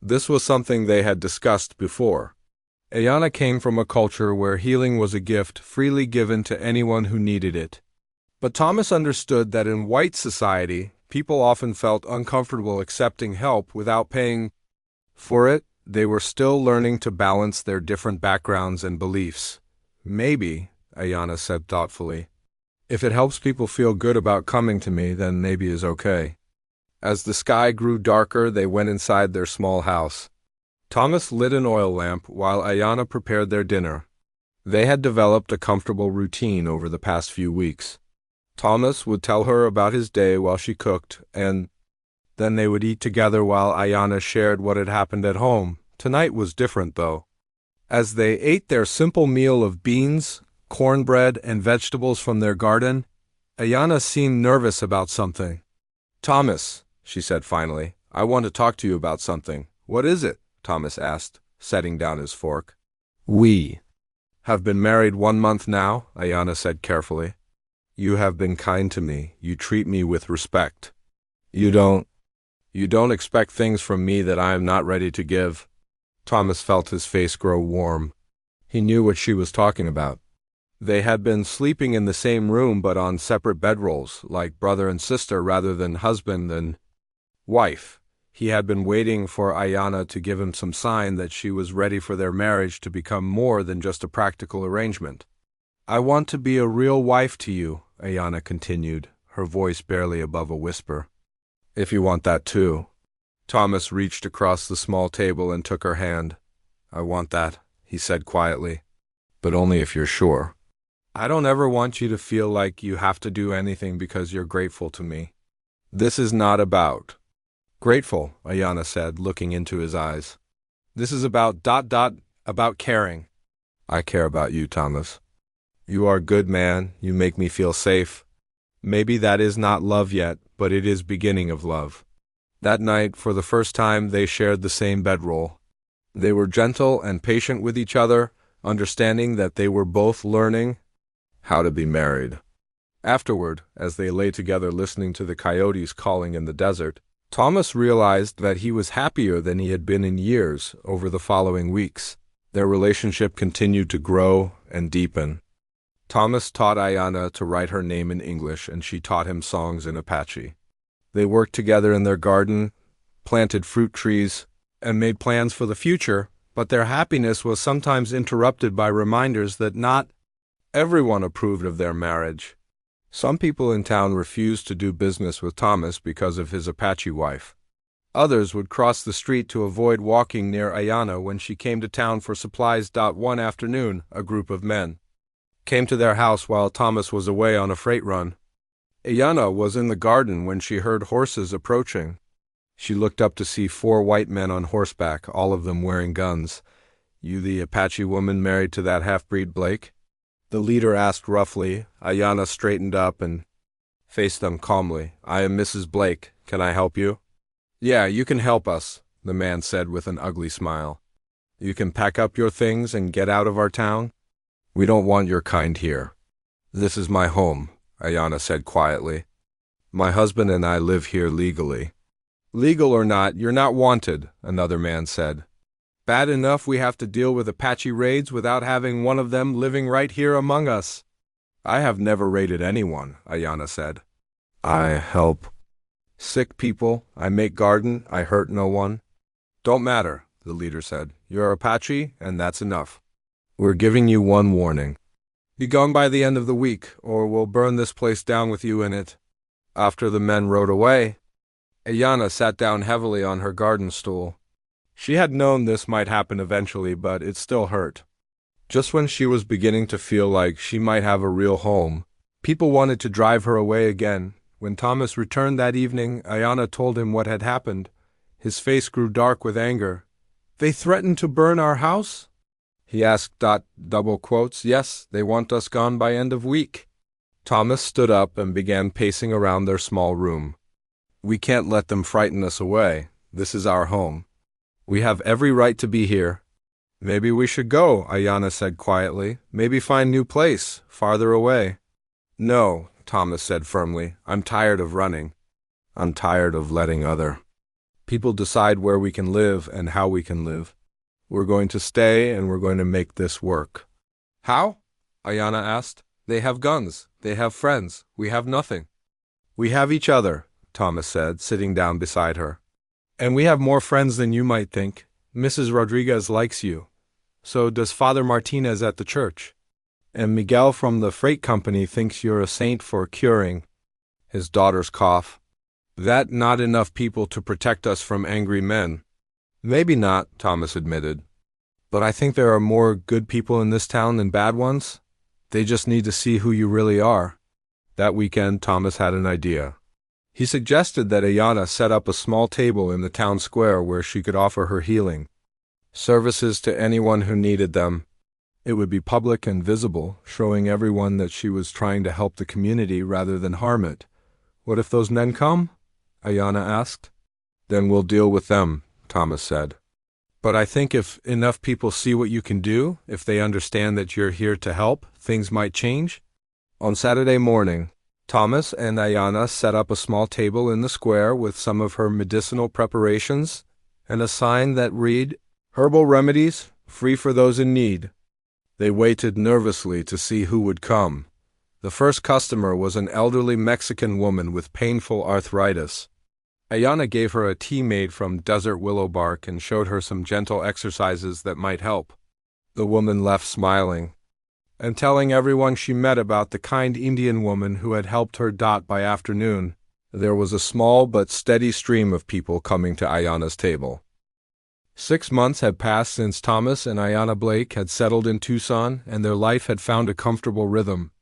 This was something they had discussed before. Ayana came from a culture where healing was a gift freely given to anyone who needed it. But Thomas understood that in white society, people often felt uncomfortable accepting help without paying for it. They were still learning to balance their different backgrounds and beliefs. Maybe, Ayana said thoughtfully, if it helps people feel good about coming to me, then maybe it's okay. As the sky grew darker, they went inside their small house. Thomas lit an oil lamp while Ayana prepared their dinner. They had developed a comfortable routine over the past few weeks. Thomas would tell her about his day while she cooked, and then they would eat together while Ayana shared what had happened at home. Tonight was different, though. As they ate their simple meal of beans, cornbread, and vegetables from their garden, Ayana seemed nervous about something. Thomas, she said finally, I want to talk to you about something. What is it? Thomas asked, setting down his fork. We have been married 1 month now, Ayana said carefully. You have been kind to me. You treat me with respect. You don't expect things from me that I am not ready to give. Thomas felt his face grow warm. He knew what she was talking about. They had been sleeping in the same room but on separate bedrolls, like brother and sister rather than husband and wife. He had been waiting for Ayana to give him some sign that she was ready for their marriage to become more than just a practical arrangement. I want to be a real wife to you, Ayana continued, her voice barely above a whisper. If you want that too. Thomas reached across the small table and took her hand. I want that, he said quietly, but only if you're sure. I don't ever want you to feel like you have to do anything because you're grateful to me. This is not about grateful, Ayana said, looking into his eyes. This is about about caring. I care about you, Thomas. You are a good man. You make me feel safe. Maybe that is not love yet, but it is beginning of love. That night, for the first time, they shared the same bedroll. They were gentle and patient with each other, understanding that they were both learning how to be married. Afterward, as they lay together listening to the coyotes calling in the desert, Thomas realized that he was happier than he had been in years over the following weeks. Their relationship continued to grow and deepen. Thomas taught Ayana to write her name in English, and she taught him songs in Apache. They worked together in their garden, planted fruit trees, and made plans for the future, but their happiness was sometimes interrupted by reminders that not everyone approved of their marriage. Some people in town refused to do business with Thomas because of his Apache wife. Others would cross the street to avoid walking near Ayana when she came to town for supplies. One afternoon, a group of men came to their house while Thomas was away on a freight run. Ayana was in the garden when she heard horses approaching. She looked up to see 4 white men on horseback, all of them wearing guns. You the Apache woman married to that half-breed Blake? The leader asked roughly. Ayana straightened up and faced them calmly. I am Mrs. Blake. Can I help you? Yeah, you can help us, the man said with an ugly smile. You can pack up your things and get out of our town? We don't want your kind here. This is my home, Ayana said quietly. My husband and I live here legally. Legal or not, you're not wanted, another man said. Bad enough we have to deal with Apache raids without having one of them living right here among us. I have never raided anyone, Ayana said. I help sick people. I make garden. I hurt no one. Don't matter, the leader said. You're Apache, and that's enough. We're giving you one warning. Be gone by the end of the week, or we'll burn this place down with you in it. After the men rode away, Ayana sat down heavily on her garden stool. She had known this might happen eventually, but it still hurt. Just when she was beginning to feel like she might have a real home, people wanted to drive her away again. When Thomas returned that evening, Ayanna told him what had happened. His face grew dark with anger. "They threatened to burn our house?" he asked. Double quotes. "Yes, they want us gone by end of week." Thomas stood up and began pacing around their small room. "We can't let them frighten us away. This is our home. We have every right to be here." "Maybe we should go," Ayanna said quietly. "Maybe find new place, farther away." "No," Thomas said firmly. "I'm tired of running. I'm tired of letting other people decide where we can live and how we can live. We're going to stay and we're going to make this work." "How?" Ayanna asked. "They have guns. They have friends. We have nothing." "We have each other," Thomas said, sitting down beside her. "And we have more friends than you might think. Mrs. Rodriguez likes you. So does Father Martinez at the church. And Miguel from the freight company thinks you're a saint for curing his daughter's cough. That not enough people to protect us from angry men?" "Maybe not," Thomas admitted. "But I think there are more good people in this town than bad ones. They just need to see who you really are." That weekend, Thomas had an idea. He suggested that Ayanna set up a small table in the town square where she could offer her healing services to anyone who needed them. It would be public and visible, showing everyone that she was trying to help the community rather than harm it. "What if those men come?" Ayanna asked. "Then we'll deal with them," Thomas said. "But I think if enough people see what you can do, if they understand that you're here to help, things might change." On Saturday morning, Thomas and Ayanna set up a small table in the square with some of her medicinal preparations and a sign that read, "Herbal remedies, free for those in need." They waited nervously to see who would come. The first customer was an elderly Mexican woman with painful arthritis. Ayanna gave her a tea made from desert willow bark and showed her some gentle exercises that might help. The woman left smiling and telling everyone she met about the kind Indian woman who had helped her. By afternoon, there was a small but steady stream of people coming to Ayanna's table. 6 months had passed since Thomas and Ayanna Blake had settled in Tucson, and their life had found a comfortable rhythm.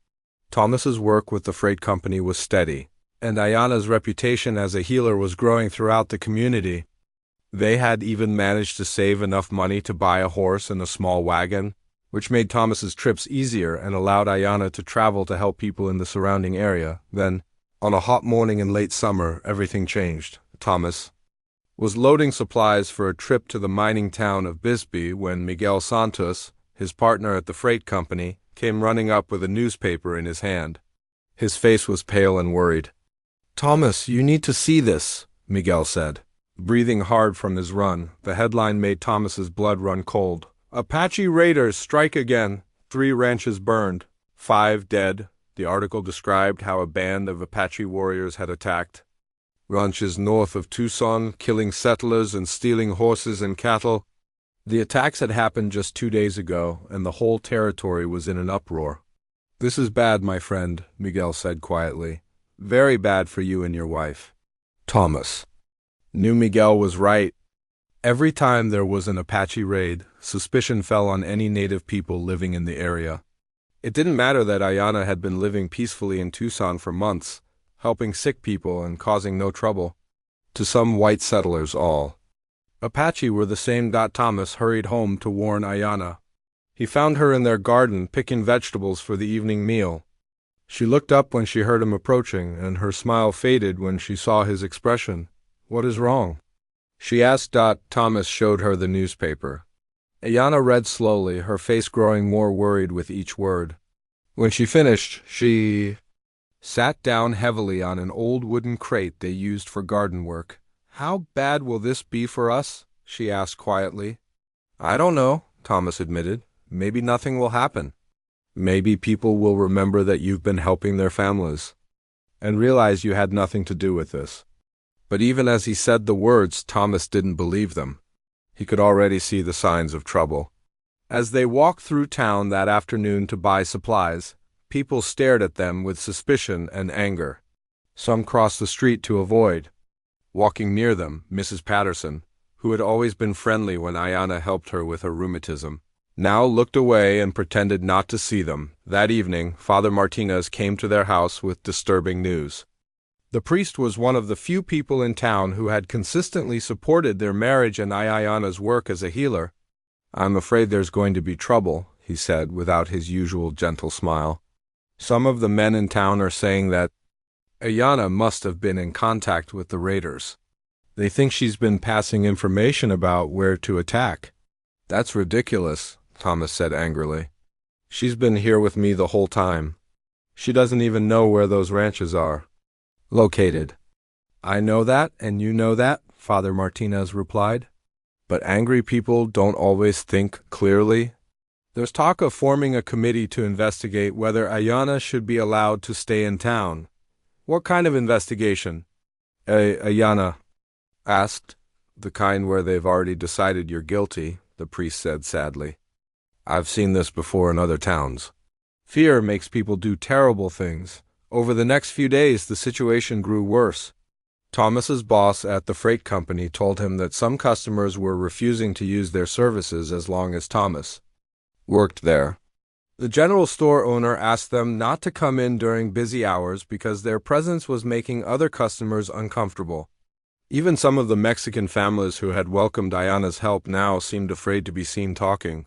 Thomas's work with the freight company was steady, and Ayanna's reputation as a healer was growing throughout the community. They had even managed to save enough money to buy a horse and a small wagon, which made Thomas's trips easier and allowed Ayanna to travel to help people in the surrounding area. Then, on a hot morning in late summer, everything changed. Thomas was loading supplies for a trip to the mining town of Bisbee when Miguel Santos, his partner at the freight company, came running up with a newspaper in his hand. His face was pale and worried. "Thomas, you need to see this," Miguel said. Breathing hard from his run, the headline made Thomas's blood run cold. "Apache raiders strike again. 3 ranches burned. 5 dead." The article described how a band of Apache warriors had attacked ranches north of Tucson, killing settlers and stealing horses and cattle. The attacks had happened just 2 days ago, and the whole territory was in an uproar. "This is bad, my friend," Miguel said quietly. "Very bad for you and your wife." Thomas knew Miguel was right. Every time there was an Apache raid, suspicion fell on any native people living in the area. It didn't matter that Ayanna had been living peacefully in Tucson for months, helping sick people and causing no trouble. To some white settlers, all Apache were the same. Thomas hurried home to warn Ayanna. He found her in their garden picking vegetables for the evening meal. She looked up when she heard him approaching, and her smile faded when she saw his expression. "What is wrong?" she asked. Thomas showed her the newspaper. Ayanna read slowly, her face growing more worried with each word. When she finished, she sat down heavily on an old wooden crate they used for garden work. "How bad will this be for us?" she asked quietly. "I don't know," Thomas admitted. "Maybe nothing will happen. Maybe people will remember that you've been helping their families and realize you had nothing to do with this." But even as he said the words, Thomas didn't believe them. He could already see the signs of trouble. As they walked through town that afternoon to buy supplies, people stared at them with suspicion and anger. Some crossed the street to avoid. Walking near them, Mrs. Patterson, who had always been friendly when Ayanna helped her with her rheumatism, now looked away and pretended not to see them. That evening, Father Martinez came to their house with disturbing news. The priest was one of the few people in town who had consistently supported their marriage and Ayana's work as a healer. "I'm afraid there's going to be trouble," he said without his usual gentle smile. "Some of the men in town are saying that Ayana must have been in contact with the raiders. They think she's been passing information about where to attack." "That's ridiculous," Thomas said angrily. "She's been here with me the whole time. She doesn't even know where those ranches are located." "I know that, and you know that," Father Martinez replied. "But angry people don't always think clearly. There's talk of forming a committee to investigate whether Ayana should be allowed to stay in town." "What kind of investigation?" Ayana asked. "The kind where they've already decided you're guilty," the priest said sadly. "I've seen this before in other towns. Fear makes people do terrible things. Over the next few days, the situation grew worse. Thomas's boss at the freight company told him that some customers were refusing to use their services as long as Thomas worked there. The general store owner asked them not to come in during busy hours because their presence was making other customers uncomfortable. Even some of the Mexican families who had welcomed Ayana's help now seemed afraid to be seen talking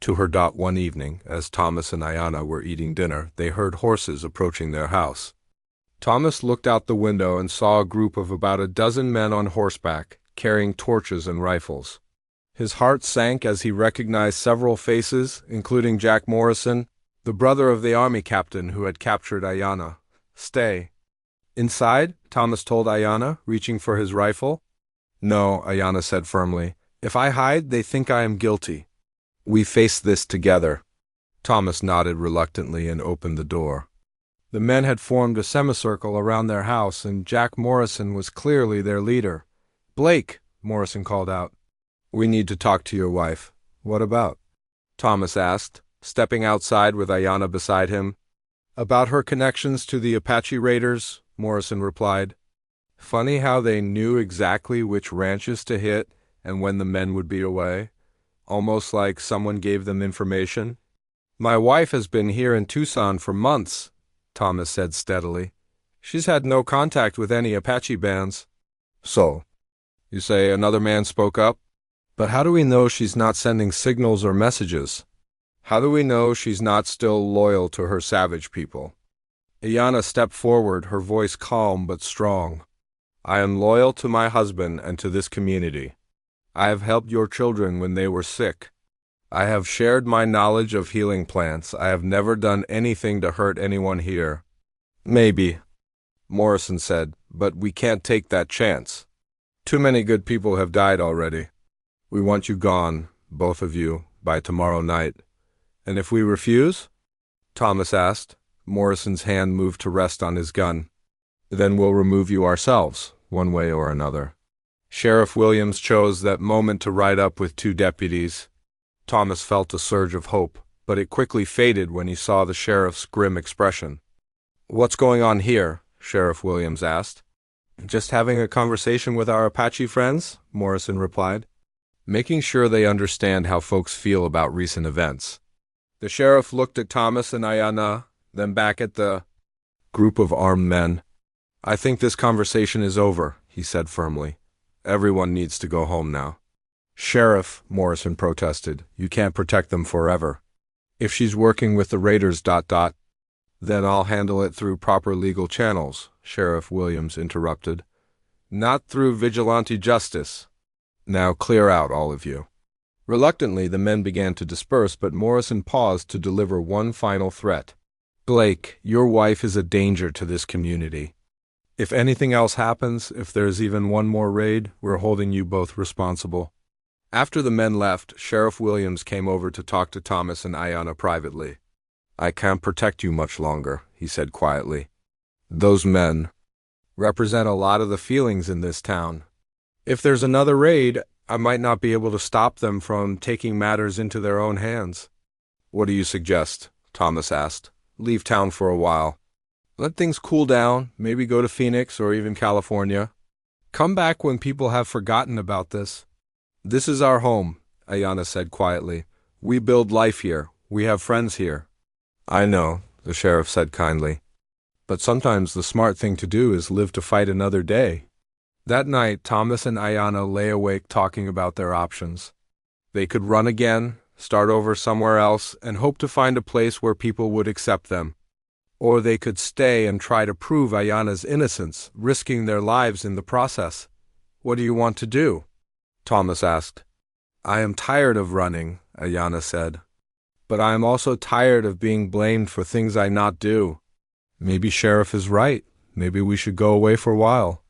to her. One evening, as Thomas and Ayana were eating dinner, they heard horses approaching their house. Thomas looked out the window and saw a group of about a dozen men on horseback, carrying torches and rifles. His heart sank as he recognized several faces, including Jack Morrison, the brother of the army captain who had captured Ayana. "Stay inside," Thomas told Ayana, reaching for his rifle. "No," Ayana said firmly. "If I hide, they think I am guilty. We face this together." Thomas nodded reluctantly and opened the door. The men had formed a semicircle around their house, and Jack Morrison was clearly their leader. "Blake," Morrison called out. "We need to talk to your wife." "What about?" Thomas asked, stepping outside with Ayana beside him. "About her connections to the Apache raiders," Morrison replied. "Funny how they knew exactly which ranches to hit and when the men would be away. Almost like someone gave them information." "My wife has been here in Tucson for months," Thomas said steadily. "She's had no contact with any Apache bands." "So, you say another man spoke up? But how do we know she's not sending signals or messages? How do we know she's not still loyal to her savage people?" Ayana stepped forward, her voice calm but strong. "I am loyal to my husband and to this community. I have helped your children when they were sick. I have shared my knowledge of healing plants. I have never done anything to hurt anyone here." "Maybe," Morrison said, "but we can't take that chance. Too many good people have died already. We want you gone, both of you, by tomorrow night." "And if we refuse?" Thomas asked. Morrison's hand moved to rest on his gun. "Then we'll remove you ourselves, one way or another." Sheriff Williams chose that moment to ride up with 2 deputies. Thomas felt a surge of hope, but it quickly faded when he saw the sheriff's grim expression. "What's going on here?" Sheriff Williams asked. "Just having a conversation with our Apache friends," Morrison replied. "Making sure they understand how folks feel about recent events." The sheriff looked at Thomas and Ayana, then back at the group of armed men. "I think this conversation is over," he said firmly. "Everyone needs to go home now." "Sheriff," Morrison protested, "you can't protect them forever. If she's working with the raiders, then I'll handle it through proper legal channels," Sheriff Williams interrupted. "Not through vigilante justice. Now clear out, all of you." Reluctantly, the men began to disperse, but Morrison paused to deliver one final threat. "Blake, your wife is a danger to this community. If anything else happens, if there's even one more raid, we're holding you both responsible." After the men left, Sheriff Williams came over to talk to Thomas and Ayana privately. "I can't protect you much longer," he said quietly. "Those men represent a lot of the feelings in this town. If there's another raid, I might not be able to stop them from taking matters into their own hands." "What do you suggest?" Thomas asked. "Leave town for a while. Let things cool down, maybe go to Phoenix or even California. Come back when people have forgotten about this." "This is our home," Ayana said quietly. We build life here. We have friends here. I know, the sheriff said kindly. But sometimes the smart thing to do is live to fight another day. That night, Thomas and Ayanna lay awake talking about their options. They could run again, start over somewhere else, and hope to find a place where people would accept them. Or they could stay and try to prove Ayanna's innocence, risking their lives in the process. What do you want to do? Thomas asked. I am tired of running, Ayanna said. But I am also tired of being blamed for things I not do. Maybe Sheriff is right. Maybe we should go away for a while.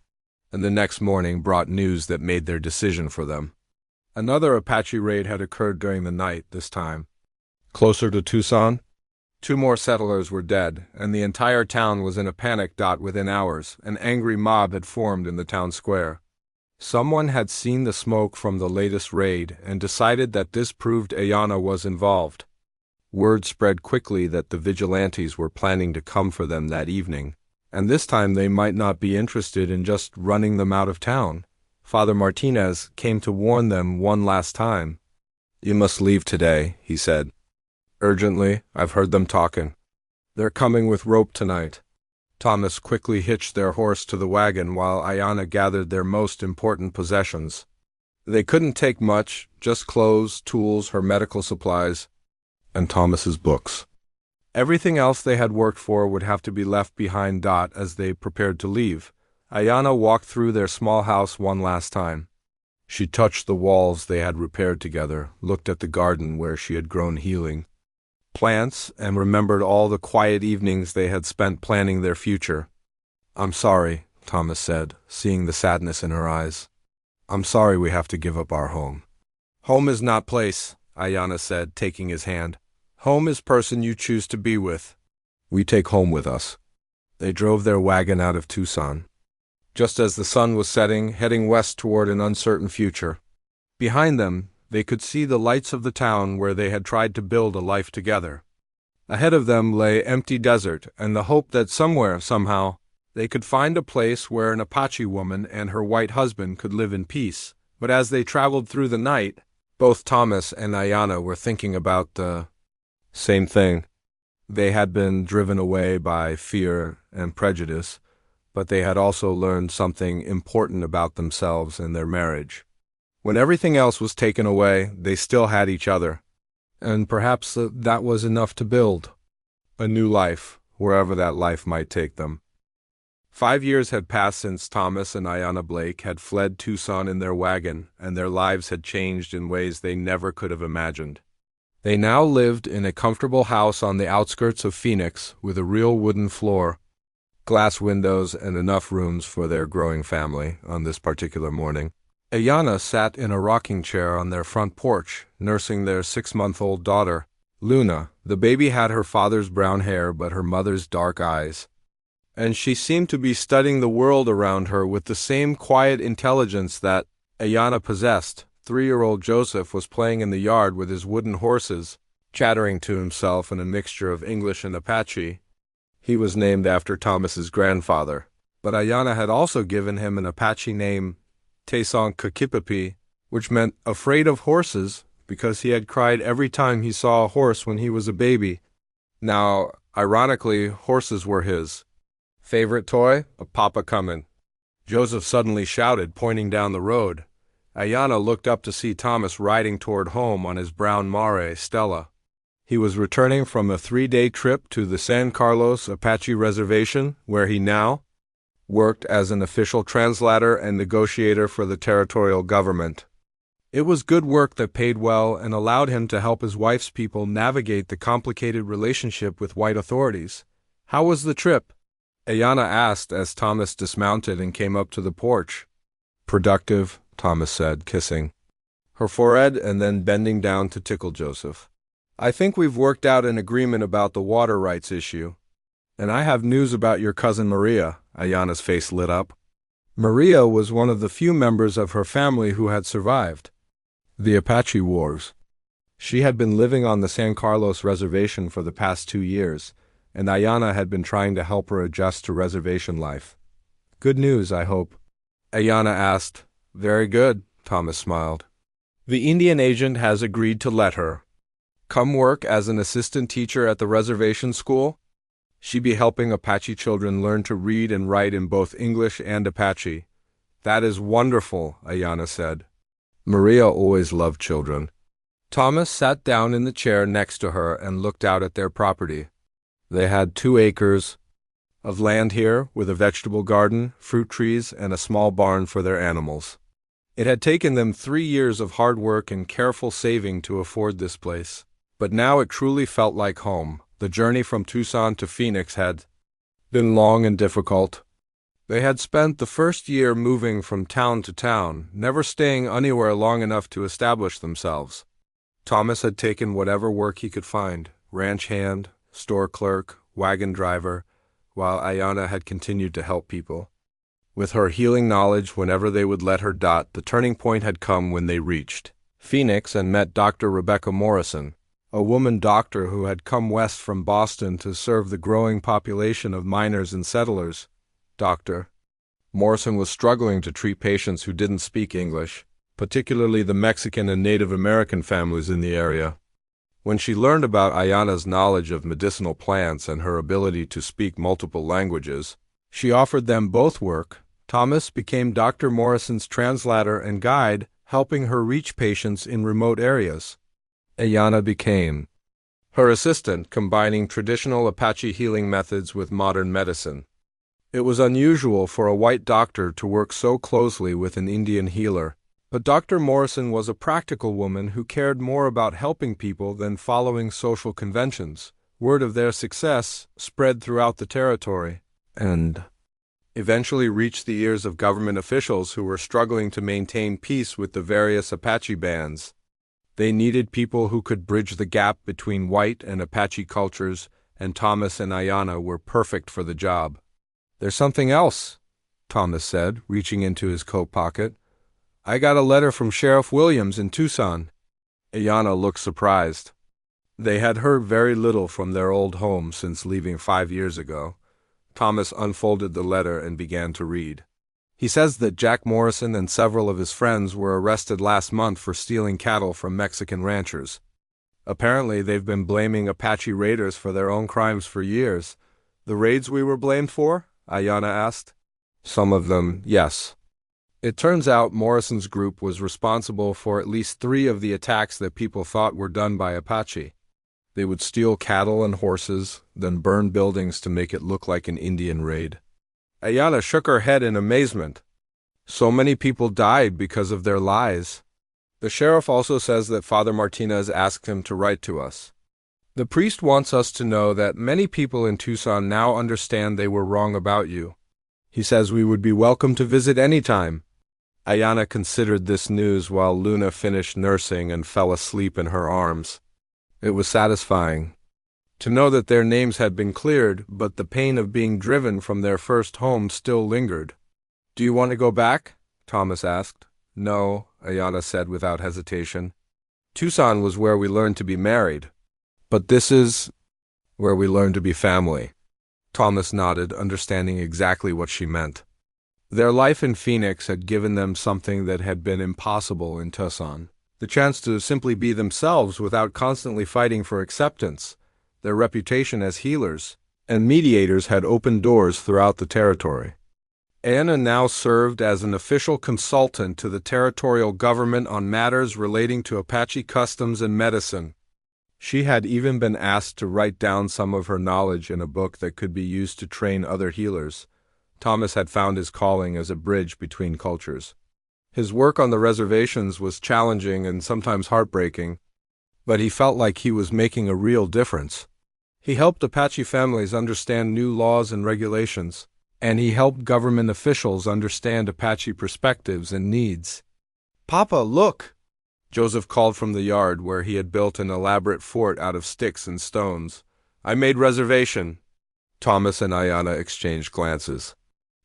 And the next morning brought news that made their decision for them. Another Apache raid had occurred during the night this time. Closer to Tucson, 2 more settlers were dead, and the entire town was in a panic. Within hours, an angry mob had formed in the town square. Someone had seen the smoke from the latest raid and decided that this proved Ayanna was involved. Word spread quickly that the vigilantes were planning to come for them that evening, and this time they might not be interested in just running them out of town. Father Martinez came to warn them one last time. You must leave today, he said. Urgently, I've heard them talking. They're coming with rope tonight. Thomas quickly hitched their horse to the wagon while Ayanna gathered their most important possessions. They couldn't take much, just clothes, tools, her medical supplies, and Thomas's books. Everything else they had worked for would have to be left behind. As they prepared to leave, Ayanna walked through their small house one last time. She touched the walls they had repaired together, looked at the garden where she had grown healing plants, and remembered all the quiet evenings they had spent planning their future. I'm sorry, Thomas said, seeing the sadness in her eyes. I'm sorry we have to give up our home. Home is not place, Ayanna said, taking his hand. Home is person you choose to be with. We take home with us. They drove their wagon out of Tucson. Just as the sun was setting, heading west toward an uncertain future. Behind them, they could see the lights of the town where they had tried to build a life together. Ahead of them lay empty desert and the hope that somewhere, somehow, they could find a place where an Apache woman and her white husband could live in peace. But as they traveled through the night, both Thomas and Ayanna were thinking about the same thing. They had been driven away by fear and prejudice, but they had also learned something important about themselves and their marriage. When everything else was taken away, they still had each other. And perhaps that was enough to build a new life, wherever that life might take them. 5 years had passed since Thomas and Ayanna Blake had fled Tucson in their wagon, and their lives had changed in ways they never could have imagined. They now lived in a comfortable house on the outskirts of Phoenix with a real wooden floor, glass windows, and enough rooms for their growing family on this particular morning. Ayanna sat in a rocking chair on their front porch, nursing their 6-month-old daughter, Luna. The baby had her father's brown hair but her mother's dark eyes, and she seemed to be studying the world around her with the same quiet intelligence that Ayanna possessed. 3-year-old Joseph was playing in the yard with his wooden horses, chattering to himself in a mixture of English and Apache. He was named after Thomas's grandfather, but Ayanna had also given him an Apache name, Teson-Kakipapi, which meant afraid of horses, because he had cried every time he saw a horse when he was a baby. Now, ironically, horses were his favorite toy, a papa comin'. Joseph suddenly shouted, pointing down the road. Ayanna looked up to see Thomas riding toward home on his brown mare, Stella. He was returning from a 3-day trip to the San Carlos Apache Reservation, where he now worked as an official translator and negotiator for the territorial government. It was good work that paid well and allowed him to help his wife's people navigate the complicated relationship with white authorities. How was the trip? Ayanna asked as Thomas dismounted and came up to the porch. Productive, Thomas said, kissing her forehead and then bending down to tickle Joseph. I think we've worked out an agreement about the water rights issue. And I have news about your cousin Maria. Ayanna's face lit up. Maria was one of the few members of her family who had survived the Apache Wars. She had been living on the San Carlos Reservation for the past 2 years, and Ayanna had been trying to help her adjust to reservation life. Good news, I hope. Ayanna asked. Very good, Thomas smiled. The Indian agent has agreed to let her come work as an assistant teacher at the reservation school? She be helping Apache children learn to read and write in both English and Apache. That is wonderful, Ayana said. Maria always loved children. Thomas sat down in the chair next to her and looked out at their property. They had 2 acres of land here, with a vegetable garden, fruit trees, and a small barn for their animals. It had taken them 3 years of hard work and careful saving to afford this place, but now it truly felt like home. The journey from Tucson to Phoenix had been long and difficult. They had spent the first year moving from town to town, never staying anywhere long enough to establish themselves. Thomas had taken whatever work he could find, ranch hand, store clerk, wagon driver, while Ayana had continued to help people. With her healing knowledge whenever they would let her dot, the turning point had come when they reached Phoenix and met Dr. Rebecca Morrison, a woman doctor who had come west from Boston to serve the growing population of miners and settlers. Dr. Morrison was struggling to treat patients who didn't speak English, particularly the Mexican and Native American families in the area. When she learned about Ayana's knowledge of medicinal plants and her ability to speak multiple languages, she offered them both work. Thomas became Dr. Morrison's translator and guide, helping her reach patients in remote areas. Ayana became her assistant, combining traditional Apache healing methods with modern medicine. It was unusual for a white doctor to work so closely with an Indian healer, but Dr. Morrison was a practical woman who cared more about helping people than following social conventions. Word of their success spread throughout the territory, and eventually reached the ears of government officials who were struggling to maintain peace with the various Apache bands. They needed people who could bridge the gap between white and Apache cultures, and Thomas and Ayana were perfect for the job. "There's something else," Thomas said, reaching into his coat pocket. "I got a letter from Sheriff Williams in Tucson." Ayana looked surprised. They had heard very little from their old home since leaving 5 years ago. Thomas unfolded the letter and began to read. He says that Jack Morrison and several of his friends were arrested last month for stealing cattle from Mexican ranchers. Apparently, they've been blaming Apache raiders for their own crimes for years. "The raids we were blamed for?" Ayana asked. "Some of them, yes. It turns out Morrison's group was responsible for at least 3 of the attacks that people thought were done by Apache. They would steal cattle and horses, then burn buildings to make it look like an Indian raid." Ayana shook her head in amazement. So many people died because of their lies. "The sheriff also says that Father Martinez asked him to write to us. The priest wants us to know that many people in Tucson now understand they were wrong about you. He says we would be welcome to visit any time." Ayana considered this news while Luna finished nursing and fell asleep in her arms. It was satisfying to know that their names had been cleared, but the pain of being driven from their first home still lingered. "Do you want to go back?" Thomas asked. "No," Ayana said without hesitation. "Tucson was where we learned to be married. But this is where we learn to be family." Thomas nodded, understanding exactly what she meant. Their life in Phoenix had given them something that had been impossible in Tucson: the chance to simply be themselves without constantly fighting for acceptance. Their reputation as healers and mediators had opened doors throughout the territory. Anna now served as an official consultant to the territorial government on matters relating to Apache customs and medicine. She had even been asked to write down some of her knowledge in a book that could be used to train other healers. Thomas had found his calling as a bridge between cultures. His work on the reservations was challenging and sometimes heartbreaking, but he felt like he was making a real difference. He helped Apache families understand new laws and regulations, and he helped government officials understand Apache perspectives and needs. "Papa, look!" Joseph called from the yard where he had built an elaborate fort out of sticks and stones. "I made reservation." Thomas and Ayana exchanged glances.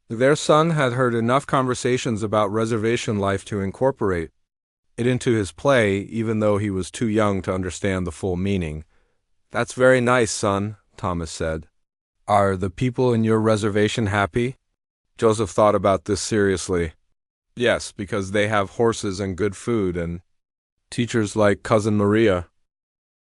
Their son had heard enough conversations about reservation life to incorporate it into his play, even though he was too young to understand the full meaning. "That's very nice, son," Thomas said. "Are the people in your reservation happy?" Joseph thought about this seriously. "Yes, because they have horses and good food and teachers like Cousin Maria."